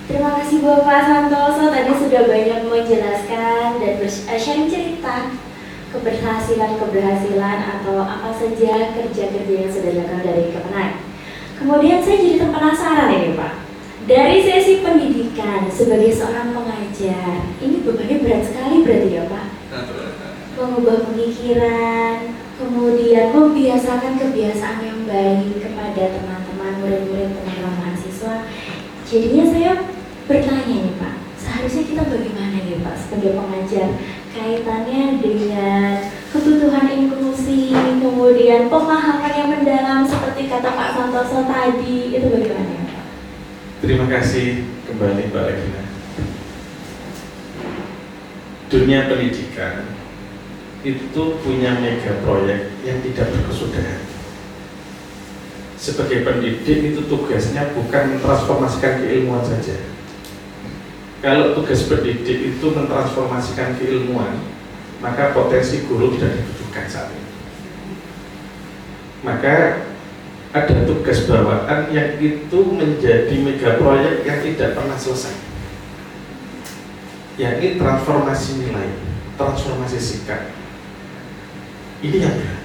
Terima kasih Bapak Santoso, tadi sudah banyak menjelaskan dan sharing cerita keberhasilan atau apa saja kerja-kerja yang sudah dilakukan dari Kemenag. Kemudian saya jadi penasaran ini Pak, dari sesi pendidikan sebagai seorang pengajar, ini bebannya berat sekali berarti ya Pak? Mengubah pemikiran, kemudian membiasakan kebiasaan yang baik kepada teman-teman murid-murid, teman-teman mahasiswa. Jadinya saya bertanya nih Pak, seharusnya kita bagaimana nih Pak sebagai pengajar, kaitannya dengan kebutuhan inklusi, kemudian pemahaman yang mendalam seperti kata Pak Santoso tadi, itu bagaimana ya Pak? Terima kasih kembali Mbak Regina. Dunia pendidikan itu punya mega proyek yang tidak berkesudahan. Sebagai pendidik itu tugasnya bukan mentransformasikan keilmuan saja. Kalau tugas pendidik itu mentransformasikan keilmuan, maka potensi guru tidak dibutuhkan saat ini. Maka ada tugas bawaan yang itu menjadi mega proyek yang tidak pernah selesai, yakni transformasi nilai, transformasi sikap. Ini yang berat.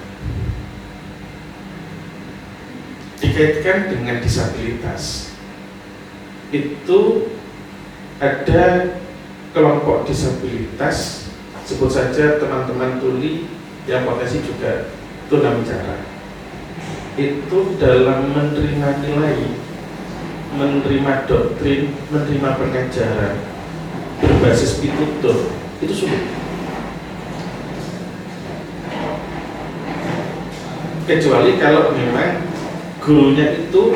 Dikaitkan dengan disabilitas, itu ada kelompok disabilitas, sebut saja teman-teman tuli yang potensi juga tunawicara. Itu dalam menerima nilai, menerima doktrin, menerima pengajaran berbasis pitutur, itu sulit. Kecuali kalau memang gurunya itu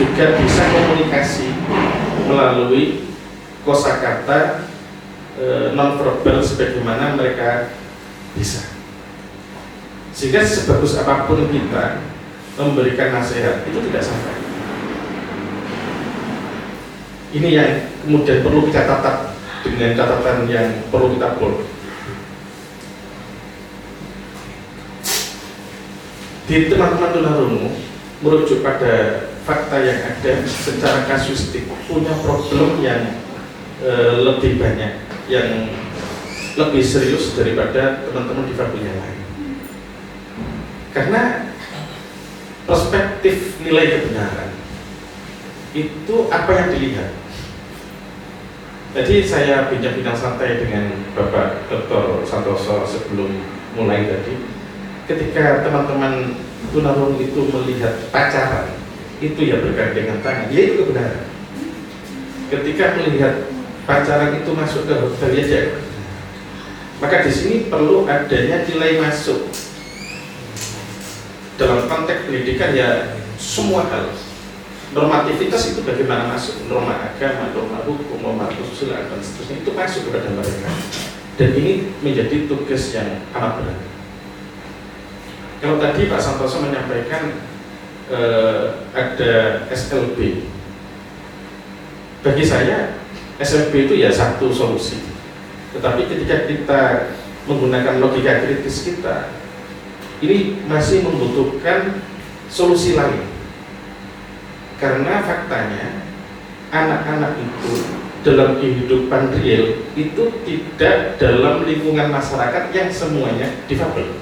juga bisa komunikasi melalui kosakata nonverbal sebagaimana mereka bisa. Sehingga sebagus apapun kita memberikan nasihat itu tidak sampai. Ini yang kemudian perlu kita tatap dengan catatan yang perlu kita bold. di teman-teman tunarungu merujuk pada fakta yang ada secara kasuistik punya problem yang lebih banyak, yang lebih serius daripada teman-teman difabel yang lain. Karena perspektif nilai kebenaran itu apa yang dilihat. Jadi saya bincang-bincang santai dengan Bapak Dr. Santoso sebelum mulai tadi, ketika teman-teman tunarungu itu melihat pacaran itu ya bergandengan tangan, ya itu kebenaran. Ketika melihat pacaran itu masuk ke hotel, ya jadi. Maka di sini perlu adanya nilai masuk dalam konteks pendidikan, ya semua hal. Normativitas itu bagaimana masuk, norma agama, norma hukum, norma kesusilaan dan seterusnya itu masuk kepada mereka. Dan ini menjadi tugas yang amat berat. Kalau tadi Pak Santoso menyampaikan ada SLB, bagi saya SLB itu ya satu solusi. Tetapi ketika kita menggunakan logika kritis kita, ini masih membutuhkan solusi lain. Karena faktanya anak-anak itu dalam kehidupan real itu tidak dalam lingkungan masyarakat yang semuanya difabel.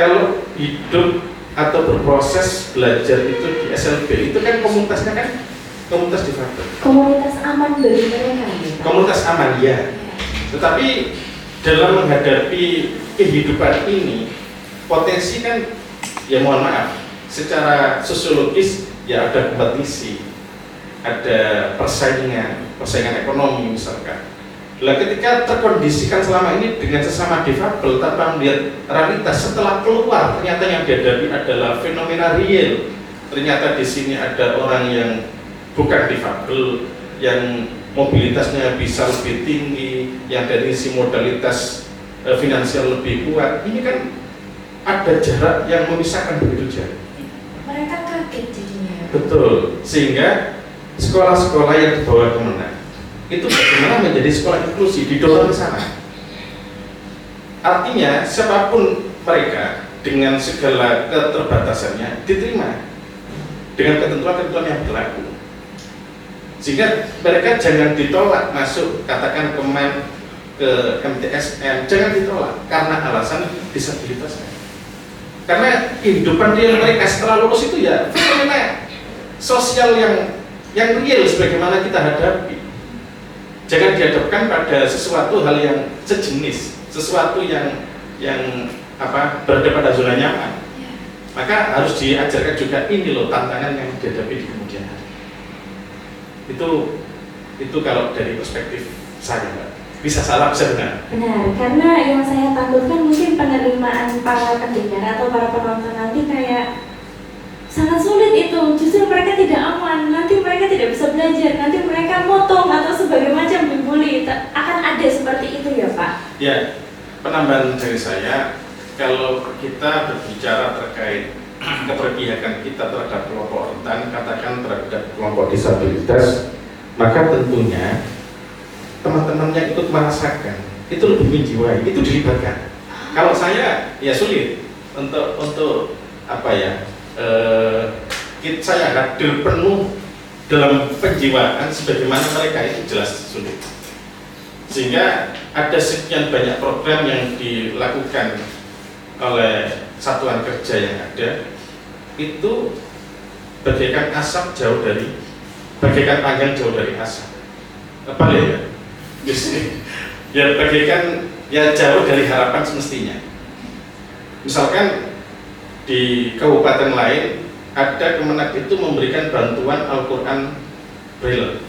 Kalau hidup atau berproses belajar itu di SLB itu kan komunitasnya kan komunitas difabel. Komunitas aman bagi mereka ya, Pak? Komunitas aman ya. Tetapi dalam menghadapi kehidupan ini potensi kan ya mohon maaf secara sosiologis ya ada kompetisi, ada persaingan ekonomi misalkan. Lah ketika terkondisikan selama ini dengan sesama difabel tanpa melihat realitas, setelah keluar ternyata yang dihadapi adalah fenomena real. Ternyata di sini ada orang yang bukan difabel, yang mobilitasnya bisa lebih tinggi, yang dari sisi modalitas finansial lebih kuat. Ini kan ada jarak yang memisahkan begitu jauh. Mereka kaget jadinya. Betul, sehingga sekolah-sekolah yang dibawa Kemenang itu bagaimana menjadi sekolah inklusi, didorong ke sana. Artinya siapapun mereka dengan segala keterbatasannya diterima dengan ketentuan-ketentuan yang berlaku, sehingga mereka jangan ditolak masuk katakan ke MTSN, jangan ditolak karena alasan disabilitasnya. Karena kehidupan real mereka setelah lulus itu ya fenomena sosial yang real sebagaimana kita hadapi. Jangan dihadapkan pada sesuatu hal yang sejenis, sesuatu yang berada pada zona nyaman. Maka harus diajarkan juga ini loh tantangan yang dihadapi di kemudian hari. Itu kalau dari perspektif saya, Mbak. Bisa salah, bisa benar. Benar, karena yang saya takutkan mungkin penerimaan para pendengar atau para penonton nanti kayak sangat sulit itu. Justru mereka tidak aman, nanti mereka tidak bisa belajar, nanti mereka motong atau sebagai macam dibully. Akan ada seperti itu ya Pak? Ya, penambahan dari saya, kalau kita berbicara terkait keberpihakan kita terhadap kelompok rentan, katakan terhadap kelompok disabilitas, maka tentunya teman-temannya ikut merasakan, itu lebih menjiwai, itu dilibatkan. Kalau saya ya sulit untuk apa ya, saya hadir penuh dalam penjiwaan sebagaimana mereka itu jelas sulit. Sehingga ada sekian banyak program yang dilakukan oleh satuan kerja yang ada, itu bagaikan asap jauh dari, bagaikan panggang jauh dari asap. Apa ya? Ya bagaikan ya jauh dari harapan semestinya. Misalkan di kabupaten lain ada Kemenak itu memberikan bantuan Al-Quran Braille,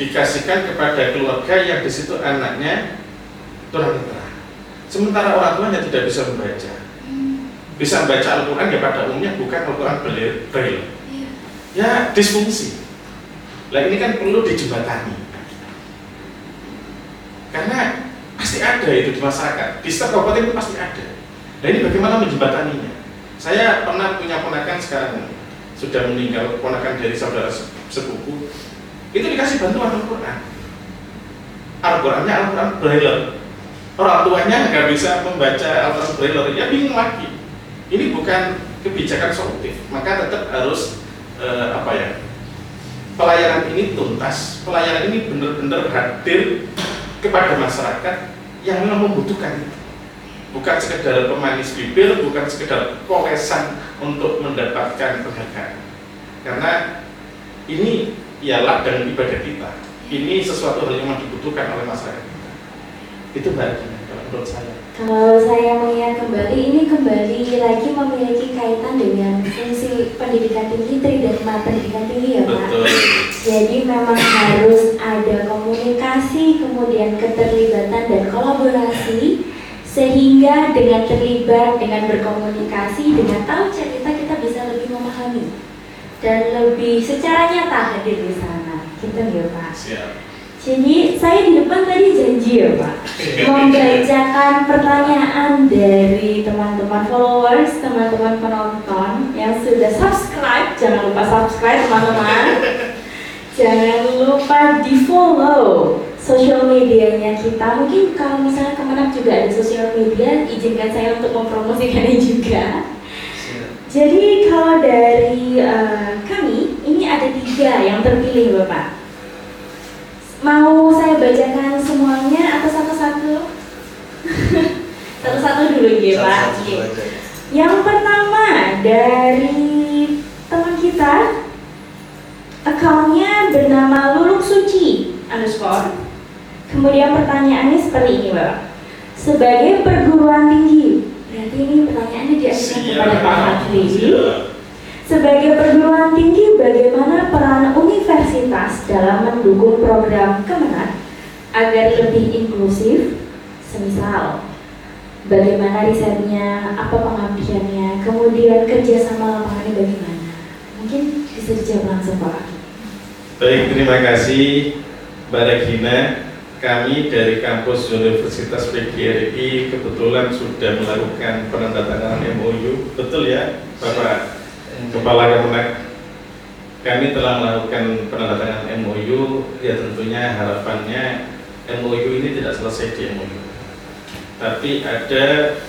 dikasihkan kepada keluarga yang di situ anaknya tunanetra, sementara orang tuanya tidak bisa membaca. Bisa membaca Al-Quran ya pada umumnya bukan Al-Quran Braille. Ya disfungsi. Nah ini kan perlu dijembatani. Karena pasti ada itu di masyarakat, di setiap kabupaten itu pasti ada. Nah ini bagaimana menjembataninya? Saya pernah punya ponakan sekarang sudah meninggal, ponakan dari saudara sepupu, itu dikasih bantuan Al-Quran. Al-Qurannya Al-Quran Braille. Orang tuanya nggak bisa membaca Al-Quran Braille, ya bingung lagi. Ini bukan kebijakan solutif, maka tetap harus pelayanan ini tuntas, pelayanan ini benar-benar hadir kepada masyarakat yang memang membutuhkan itu. Bukan sekedar pemanis bibir, bukan sekedar polesan untuk mendapatkan penghargaan. Karena ini ialah dan ibadah kita. Ini sesuatu hal yang memang dibutuhkan oleh masyarakat kita. Itu bagian kalau menurut saya. Kalau saya melihat kembali, ini kembali lagi memiliki kaitan dengan fungsi pendidikan tinggi, tridharma pendidikan tinggi ya Pak. Betul. Jadi memang harus ada komunikasi, kemudian keterlibatan dan kolaborasi, sehingga dengan terlibat, dengan berkomunikasi, dengan tahu cerita kita bisa lebih memahami dan lebih secara nyata hadir di sana. Gitu ya Pak. Siap. Jadi saya di depan tadi janji ya Pak, membacakan pertanyaan dari teman-teman followers, teman-teman penonton yang sudah subscribe. Jangan lupa subscribe teman-teman. Jangan lupa di follow sosial medianya kita. Mungkin kalau misalnya Kemenak juga ada sosial media, izinkan saya untuk mempromosikannya juga. Jadi kalau dari kami, ini ada 3 yang terpilih Bapak. Mau saya bacakan semuanya atau satu-satu? Satu-satu dulu ya Pak. Yang pertama dari teman kita, akunnya bernama Luluk Suci _ Kemudian pertanyaannya seperti ini Bapak. Sebagai perguruan tinggi, berarti ini pertanyaannya diajukan kepada Pak Fadli. Sebagai perguruan tinggi, bagaimana peran universitas dalam mendukung program Kemenak agar lebih inklusif? Semisal, bagaimana risetnya, apa pengabdiannya, kemudian kerjasama lapangannya bagaimana? Mungkin bisa dijawab langsung Pak. Baik, terima kasih Mbak Regina. Kami dari kampus Universitas PGRI kebetulan sudah melakukan penandatanganan MOU. Betul ya Bapak Kepala Kemenak? Kami telah melakukan penandatanganan MOU. Ya tentunya harapannya MOU ini tidak selesai di MOU, tapi ada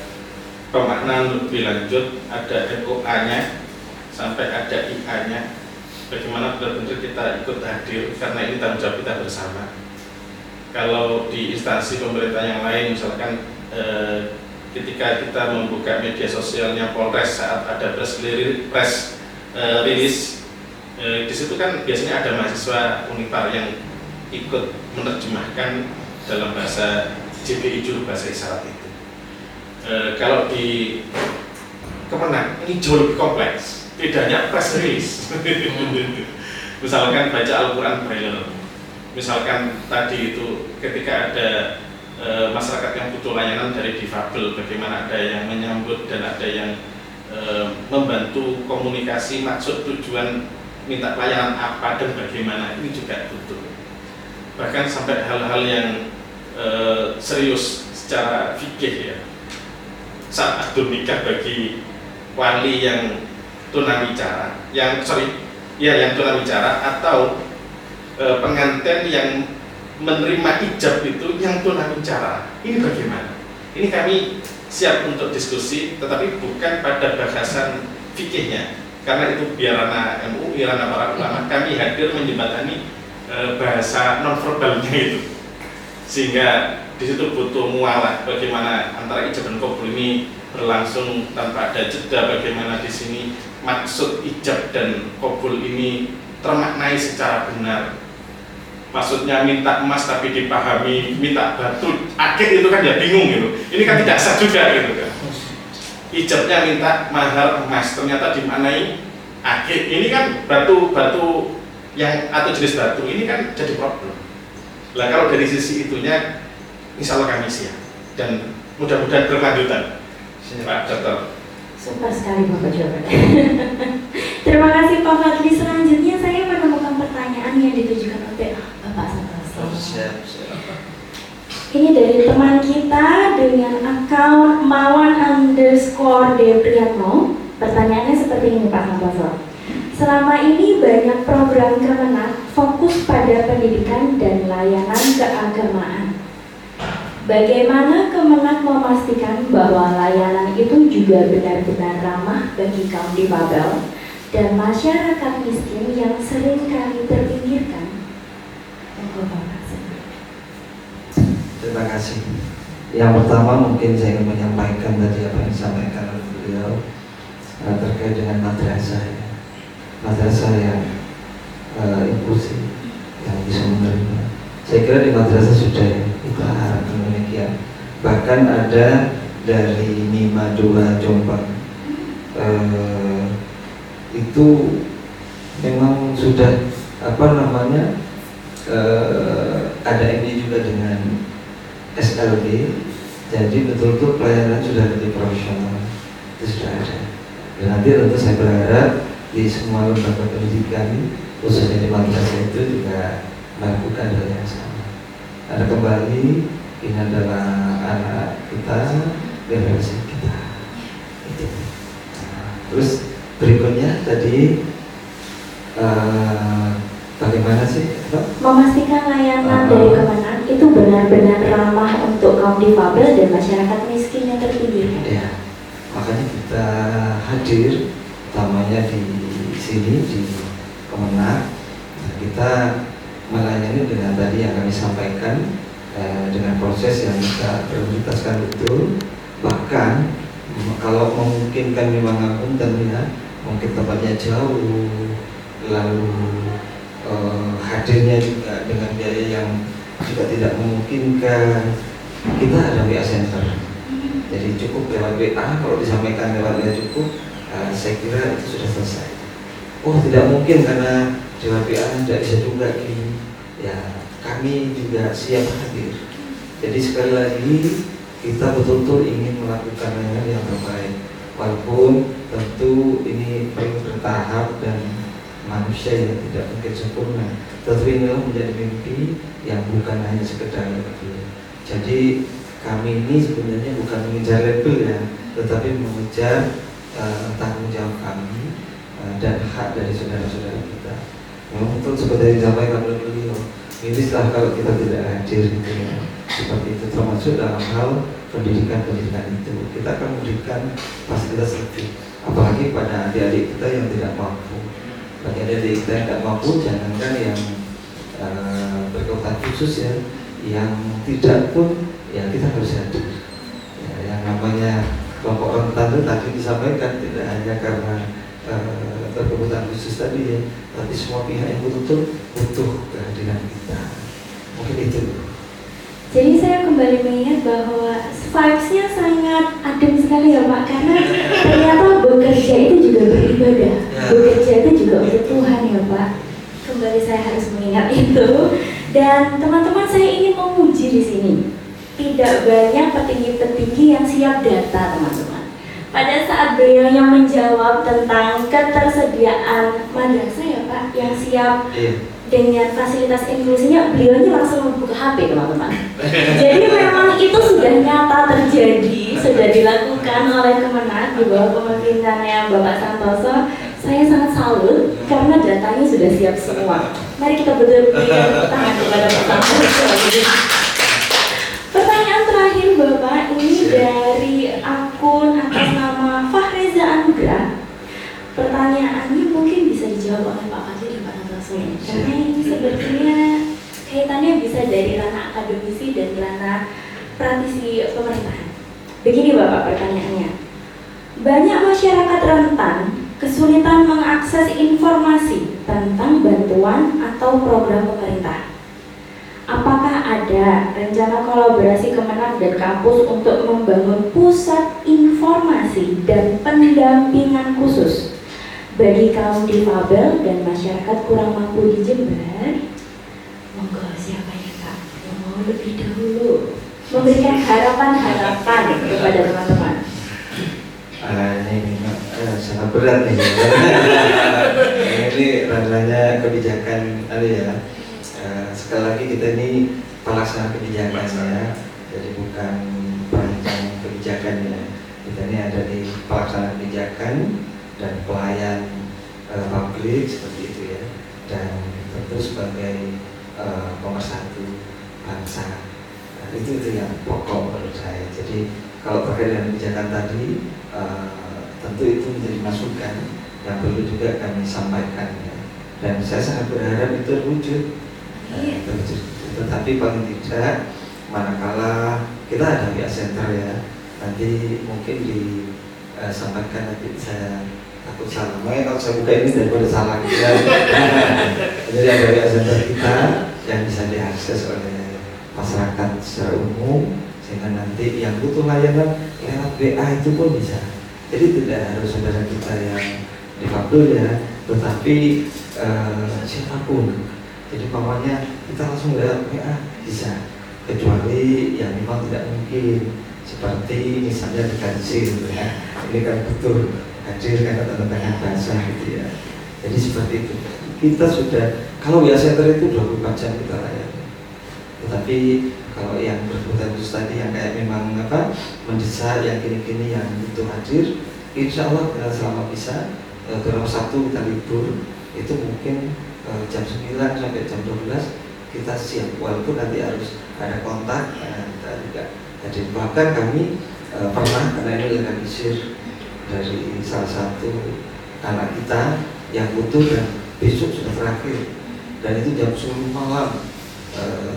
pemaknaan lebih lanjut, ada MOA-nya sampai ada IA-nya. Bagaimana benar-benar kita ikut hadir, karena ini tanggung jawab kita bersama. Kalau di instansi pemerintah yang lain, misalkan ketika kita membuka media sosialnya Polres saat ada press release, di situ kan biasanya ada mahasiswa Unipar yang ikut menerjemahkan dalam bahasa JPI, juru bahasa isyarat itu. Kalau di Kemenak ini jauh lebih kompleks, bedanya press release. Misalkan baca Al-Quran Braille, misalkan tadi itu ketika ada masyarakat yang butuh layanan dari difabel, bagaimana ada yang menyambut dan ada yang membantu komunikasi maksud tujuan minta pelayanan apa dan bagaimana, ini juga butuh. Bahkan sampai hal-hal yang serius secara fikih ya, saat akad nikah bagi wali yang tunawicara, yang tunawicara atau pengantin yang menerima ijab itu yang tunawicara, ini bagaimana? Ini kami siap untuk diskusi, tetapi bukan pada bahasan fikihnya, karena itu biar ranah MUI, ranah para ulama. Kami hadir menjembatani bahasa nonverbalnya itu, sehingga di situ butuh mualah bagaimana antara ijab dan qabul ini berlangsung tanpa ada jeda, bagaimana di sini maksud ijab dan qabul ini termaknai secara benar. Maksudnya minta emas tapi dipahami minta batu akik, itu kan ya bingung gitu. Ini kan tidak sah juga gitu kan. Ijabnya minta mahar emas, ternyata dimaknai akik. Ini kan batu yang atau jenis batu ini kan jadi problem. Lah kalau dari sisi itunya, insya Allah kami siap dan mudah-mudahan berkelanjutan. Pak Dr. Super sekali Bapak jawabannya. Terima kasih Pak Fadli. Selanjutnya saya menemukan pertanyaan yang ditujukan untuk Bapak Santoso. Ini dari teman kita dengan akun Mawan_Depriatno. Pertanyaannya seperti ini Pak Santoso. Selama ini banyak program Kemenak fokus pada pendidikan dan layanan keagamaan. Bagaimana Kemenak memastikan bahwa layanan itu juga benar-benar ramah bagi kaum difabel dan masyarakat miskin yang sering kali terpinggirkan? Terima kasih. Yang pertama mungkin saya ingin menyampaikan tadi apa yang disampaikan oleh beliau terkait dengan madrasah ya. Madrasah yang inklusif, yang bisa menerima. Saya kira di madrasah sudah ya, kita harapkan demikian. Bahkan ada dari Nima 2 Jombang itu memang sudah ada ini juga dengan SLB, jadi betul-betul pelayanan sudah lebih profesional, itu sudah ada. Dan nanti tentu saya berharap di semua lembaga pendidikan khususnya di madrasah itu juga melakukan hal yang sama. Ada kembali, ini adalah anak kita, generasi kita. Itu. Terus berikutnya tadi bagaimana sih? Memastikan layanan dari Kemenak itu benar-benar ramah untuk kaum difabel dan masyarakat miskin yang terpinggirkan. Ya, makanya kita hadir, utamanya di sini di Kemenak, kita melayani dengan tadi yang kami sampaikan, dengan proses yang kita prioritaskan betul. Bahkan kalau memungkinkan memang akuntan ya, mungkin tempatnya jauh, lalu hadirnya juga dengan biaya yang juga tidak memungkinkan, kita ada WA center. Jadi cukup lewat WA, kalau disampaikan lewat WA cukup, saya kira itu sudah selesai. Oh tidak mungkin karena lewat WA tidak bisa juga gini. Ya kami juga siap hadir. Jadi sekali lagi kita betul-betul ingin melakukan yang terbaik, walaupun tentu ini perlu bertahap dan manusia yang tidak mungkin sempurna. Tentu inilah menjadi mimpi yang bukan hanya sekedar label. Jadi kami ini sebenarnya bukan mengejar label ya, tetapi mengejar tanggung jawab kami dan hak dari saudara-saudara kita. Memang betul seperti yang disampaikan oleh beliau, mirislah kalau kita tidak hadir gitu ya. Seperti itu, termasuk dalam hal pendidikan itu kita akan memberikan fasilitas lebih, apalagi pada adik-adik kita yang tidak mampu. Bagi adik-adik kita yang tidak mampu, jangankan yang berkebutuhan khusus ya, yang tidak pun ya kita harus hadir ya, yang namanya kelompok rentan itu tadi disampaikan tidak hanya karena berkebutuhan khusus tadi ya, tapi semua pihak yang betul-betul butuh kehadiran kita. Mungkin itu. Jadi saya kembali mengingat bahwa vibes-nya sangat adem sekali ya Pak, karena ternyata bekerja itu juga beribadah, bekerja itu juga untuk Tuhan ya Pak. Kembali saya harus mengingat itu. Dan teman-teman, saya ingin memuji di sini. Tidak banyak petinggi-petinggi yang siap data teman-teman. Pada saat beliau yang menjawab tentang ketersediaan madrasah ya Pak, yang siap dengan fasilitas inklusinya, beliaunya langsung membuka HP teman-teman. Jadi memang itu sudah nyata terjadi, sudah dilakukan oleh Kemenak di bawah kepemimpinannya Bapak Santoso. Saya sangat salut karena datanya sudah siap semua. Mari kita berikan tepuk tangan kepada Bapak Santoso. Pertanyaan terakhir Bapak, ini dari akun atas nama Fahreza Anugrah. Pertanyaannya mungkin bisa dijawab oleh Pak Fadli dan Pak Santoso, karena ini sepertinya kaitannya bisa dari ranah akademisi dan ranah praktisi pemerintahan. Begini Bapak pertanyaannya, banyak masyarakat rentan kesulitan mengakses informasi tentang bantuan atau program pemerintah. Apakah ada rencana kolaborasi Kemenak dan kampus untuk membangun pusat informasi dan pendampingan khusus bagi kaum difabel dan masyarakat kurang mampu di Jember? Monggo siapa ya Kak? Mau lebih dahulu memberikan harapan-harapan kepada teman-teman. Ini sangat berat nih. Ini ranahnya kebijakan ya. Sekali lagi kita ini pelaksana kebijakannya, jadi bukan perancang kebijakannya. Kita ini ada di pelaksana kebijakan dan pelayan publik seperti itu ya. Dan tentu sebagai pemersatu bangsa. Itu yang pokok menurut saya. Jadi kalau terkait dengan kebijakan tadi, tentu itu menjadi masukan yang perlu juga kami sampaikan ya. Dan saya sangat berharap itu terwujud. Terwujud. Tetapi paling tidak, manakala kita ada via center ya, nanti mungkin disampaikan, nanti saya takut salah. Makanya kalau saya buka ini daripada salah kita. Jadi ada via center kita yang bisa diakses oleh masyarakat secara umum, sehingga nanti yang butuh layanan lewat WA itu pun bisa. Jadi tidak harus saudara kita yang difabel ya, tetapi siapapun. Jadi pamannya kita langsung lewat WA bisa, kecuali yang memang tidak mungkin, seperti misalnya di kansil ya. Ini kan betul hadir karena tanda tangan basah gitu ya. Jadi seperti itu. Kita sudah, kalau WA center itu 24 jam kita layani. Tetapi kalau yang berkebutuhan khusus tadi yang kayak memang mendesak, yang gini-gini yang butuh hadir, insya Allah selama bisa, dalam Sabtu kita libur, itu mungkin jam 9 sampai jam 12 kita siap, walaupun nanti harus ada kontak, kita juga hadir. Bahkan kami pernah, karena ini legalisir dari salah satu anak kita yang butuh dan besok sudah terakhir, dan itu jam 10 malam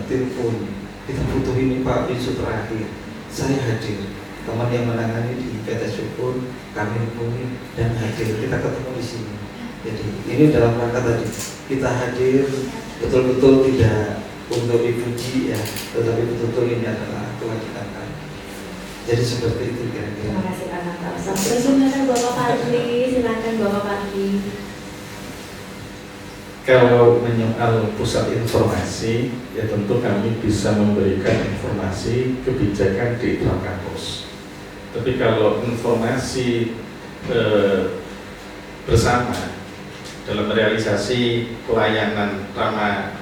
telepon, kita butuh ini Pak, besok terakhir, saya hadir. Teman yang menangani di PT Syukur kami hubungi dan hadir, kita ketemu di sini. Jadi ini dalam rangka tadi kita hadir betul-betul tidak untuk dipuji ya, tetapi betul-betul ini adalah kewajiban kami. Jadi seperti itu kira-kira. Terima kasih Pak Santoso. Terus silakan Bapak Fadli, silakan Bapak Fadli. Kalau menyoal pusat informasi, ya tentu kami bisa memberikan informasi kebijakan di dalam kampus. Tapi kalau informasi bersama dalam realisasi pelayanan ramah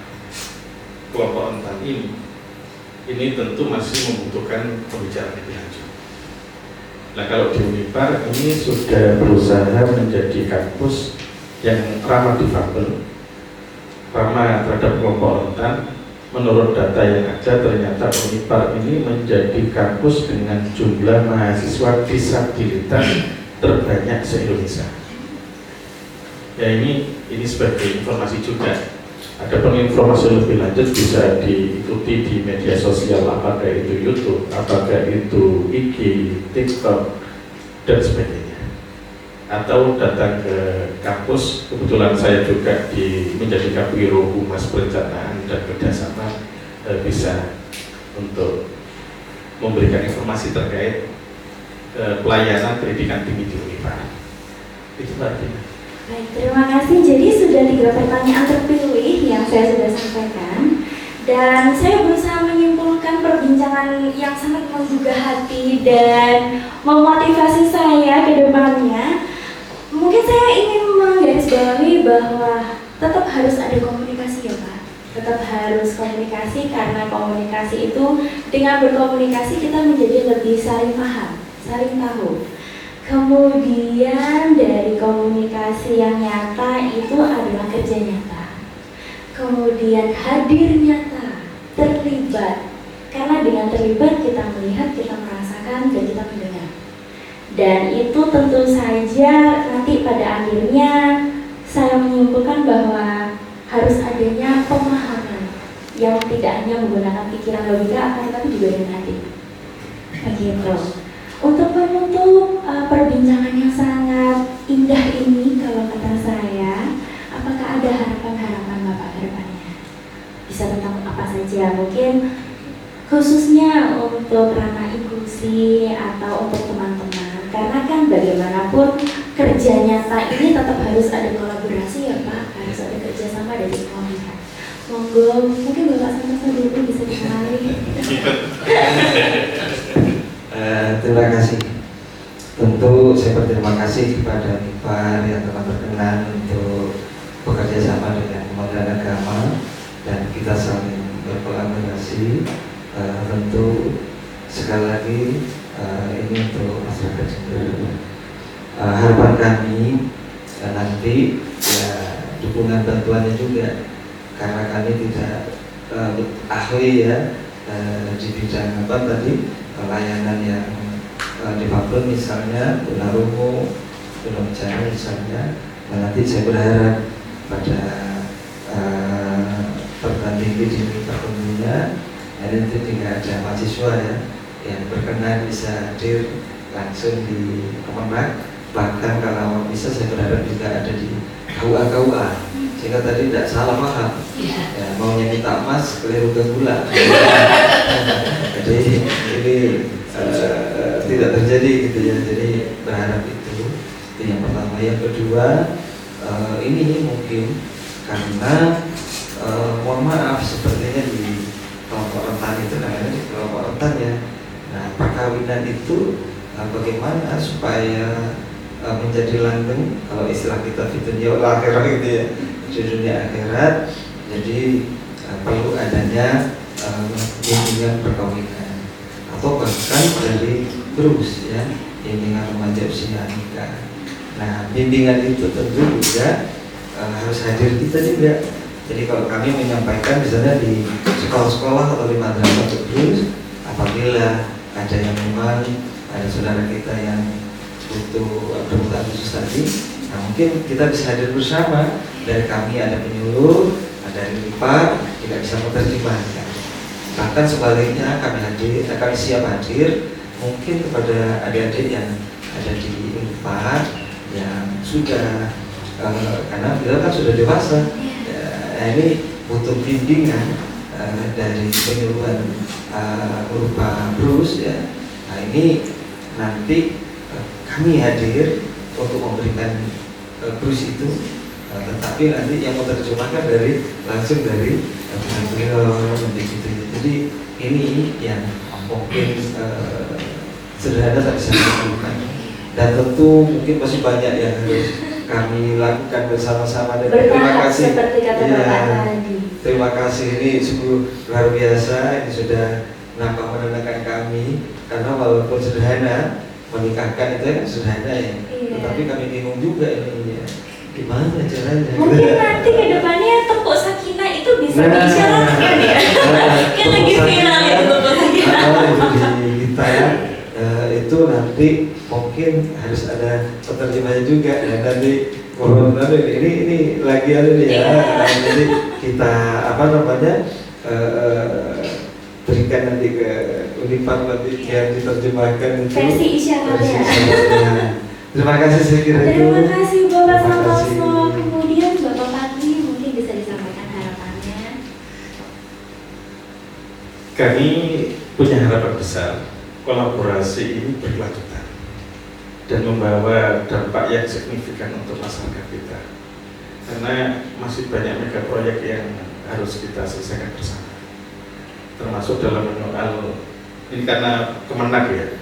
kelompok rentan ini tentu masih membutuhkan pembicaraan lebih lanjut. Nah, kalau di Unipar ini sudah berusaha menjadi kampus yang ramah difabel, ramah terhadap kelompok rentan. Menurut data yang ada, ternyata Unipar ini menjadi kampus dengan jumlah mahasiswa disabilitas terbanyak se-Indonesia. Ya ini sebagai informasi juga. Adapun informasi lebih lanjut bisa diikuti di media sosial, apakah itu YouTube, apakah itu IG, TikTok, dan sebagainya. Atau datang ke kampus, kebetulan saya juga menjadi Kabiro Humas Perencanaan dan Kerjasama, bisa untuk memberikan informasi terkait pelayanan pendidikan tinggi di Unipar. Itu Mbak Dina. Baik, terima kasih. Jadi sudah 3 pertanyaan terpilih yang saya sudah sampaikan, dan saya berusaha menyimpulkan perbincangan yang sangat menggugah hati dan memotivasi saya ke depannya. Mungkin saya ingin menggarisbawahi bahwa tetap harus ada komunikasi ya Pak. Tetap harus komunikasi, karena komunikasi itu, dengan berkomunikasi kita menjadi lebih saling paham, saling tahu. Kemudian dari komunikasi yang nyata itu adalah kerja nyata. Kemudian hadir nyata, terlibat. Karena dengan terlibat kita melihat, kita merasakan, dan kita mendengar. Dan itu tentu saja nanti pada akhirnya saya menyimpulkan bahwa harus adanya pemahaman yang tidak hanya menggunakan pikiran logika, akan tetapi juga dengan hati. Begitu. Untuk menutup perbincangan yang sangat indah ini, kalau kata saya, apakah ada harapan-harapan Bapak ke depannya? Bisa tentang apa saja, mungkin khususnya untuk ranah inklusi atau untuk teman-teman, karena kan bagaimanapun kerja nyata ini tetap harus ada kolaborasi ya Pak, harus ada kerjasama dari semua pihak. Monggo, mungkin Bapak Santoso dulu bisa dikenali. Terima kasih. Tentu saya berterima kasih kepada Unipar yang telah berkenan untuk bekerja sama dengan Kementerian Agama dan kita saling berkolaborasi. Tentu sekali lagi ini untuk masyarakat juga. Harapan kami nanti ya dukungan bantuannya juga, karena kami tidak ahli ya di bidang apa tadi, layanan yang difabel misalnya, tunarungu, tunawicara misalnya. Nah, nanti saya berharap pada perguruan tinggi di Perkebunan, nanti jika ada mahasiswa ya yang berkenan bisa hadir langsung di Kemenak. Bahkan kalau bisa saya berharap juga ada di KUA, sehingga tadi tidak salah paham ya, maunya minta emas keliru ke gula. Jadi ini tidak terjadi gitu ya. Jadi berharap itu yang pertama. Yang kedua, ini mungkin karena mohon maaf sepertinya di kelompok rentan itu, namanya di kelompok rentan ya. Nah, perkawinan itu bagaimana supaya menjadi langgeng, kalau istilah kita di dunia akhirat gitu ya, di dunia akhirat. Jadi perlu adanya bimbingan perkawinan atau bahkan dari terus ya, bimbingan remaja usia nikah. Nah, bimbingan itu tentu juga harus hadir kita juga. Jadi kalau kami menyampaikan misalnya di sekolah-sekolah atau di madrasah terus, apabila ada yang memang ada saudara kita yang butuh kebutuhan khusus tadi, nah mungkin kita bisa hadir bersama. Dari kami ada penyuluh, ada IPA, tidak bisa menerjemahkan. Bahkan sebaliknya kami siap hadir mungkin kepada adik-adik yang ada di IPA yang sudah karena beliau kan sudah dewasa. Nah, ini butuh bimbingan dari penyuluhan berupa brus ya. Nah, ini nanti kami hadir untuk memberikan brus itu, tetapi nanti yang menerjemahkan langsung dari beliau begitu. Jadi ini yang mungkin sederhana tapi bisa dilakukan, dan tentu mungkin masih banyak yang harus kami lakukan bersama-sama. Dan terima kasih seperti kata Bapak tadi. Terima kasih, ini sungguh luar biasa. Ini sudah nambah menenangkan kami, karena walaupun sederhana, menikahkan itu kan sederhana ya, tetapi kami bingung juga ini ya, gimana caranya. Mungkin nanti ke depannya tepuk sakinah itu bisa diisyaratkan ya. Kan lagi viral itu tepuk sakinah. Di kita ya, itu nanti mungkin harus ada penerjemahnya juga ya. Nanti ini lagi ada nih ya. Nanti kita berikan nanti ke Unifam nanti yang diterjemahkan itu versi isyaratnya. Terima kasih, saya kira itu. Terima kasih Bapak Santoso. Kemudian Bapak Fadli mungkin bisa disampaikan harapannya. Kami punya harapan besar kolaborasi ini berkelanjutan dan membawa dampak yang signifikan untuk masyarakat kita, karena masih banyak mega proyek yang harus kita selesaikan bersama, termasuk dalam menyoal ini karena Kemenak ya,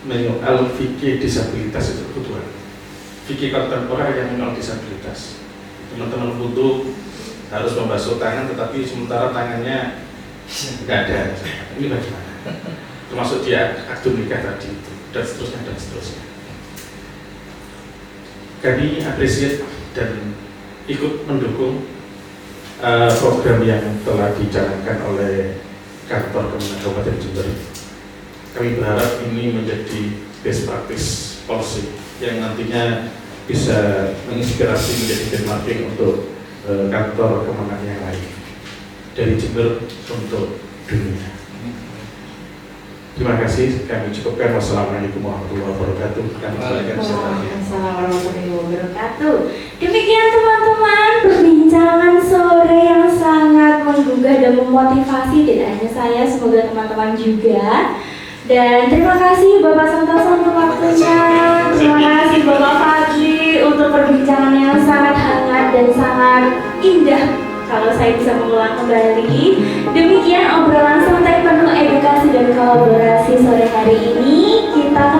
menyoal fikih disabilitas itu kebutuhan fikih kontemporer yang menyoal disabilitas. Teman-teman butuh harus membasuh tangan, tetapi sementara tangannya nggak ada. Ini bagaimana? Termasuk dia akad nikah tadi itu, dan seterusnya dan seterusnya. Kami apresiasi dan ikut mendukung program yang telah dijalankan oleh kantor Kemenak Kabupaten Jember. Kami berharap ini menjadi best practice policy yang nantinya bisa menginspirasi menjadi benchmarking untuk kantor Kemenak yang lain dari Jember untuk dunia. Terima kasih, kami cukupkan. Wassalamualaikum warahmatullahi wabarakatuh. Waalaikumsalam warahmatullahi wabarakatuh. Demikian teman-teman, perbincangan sore yang sangat menggugah dan memotivasi, tidak hanya saya, semoga teman-teman juga. Dan terima kasih Bapak Santoso untuk waktunya. Terima kasih Bapak Fadli untuk perbincangan yang sangat hangat dan sangat indah, kalau saya bisa mengulang kembali. Demikian obrolan santai penuh edukasi dan kolaborasi sore hari ini. Kita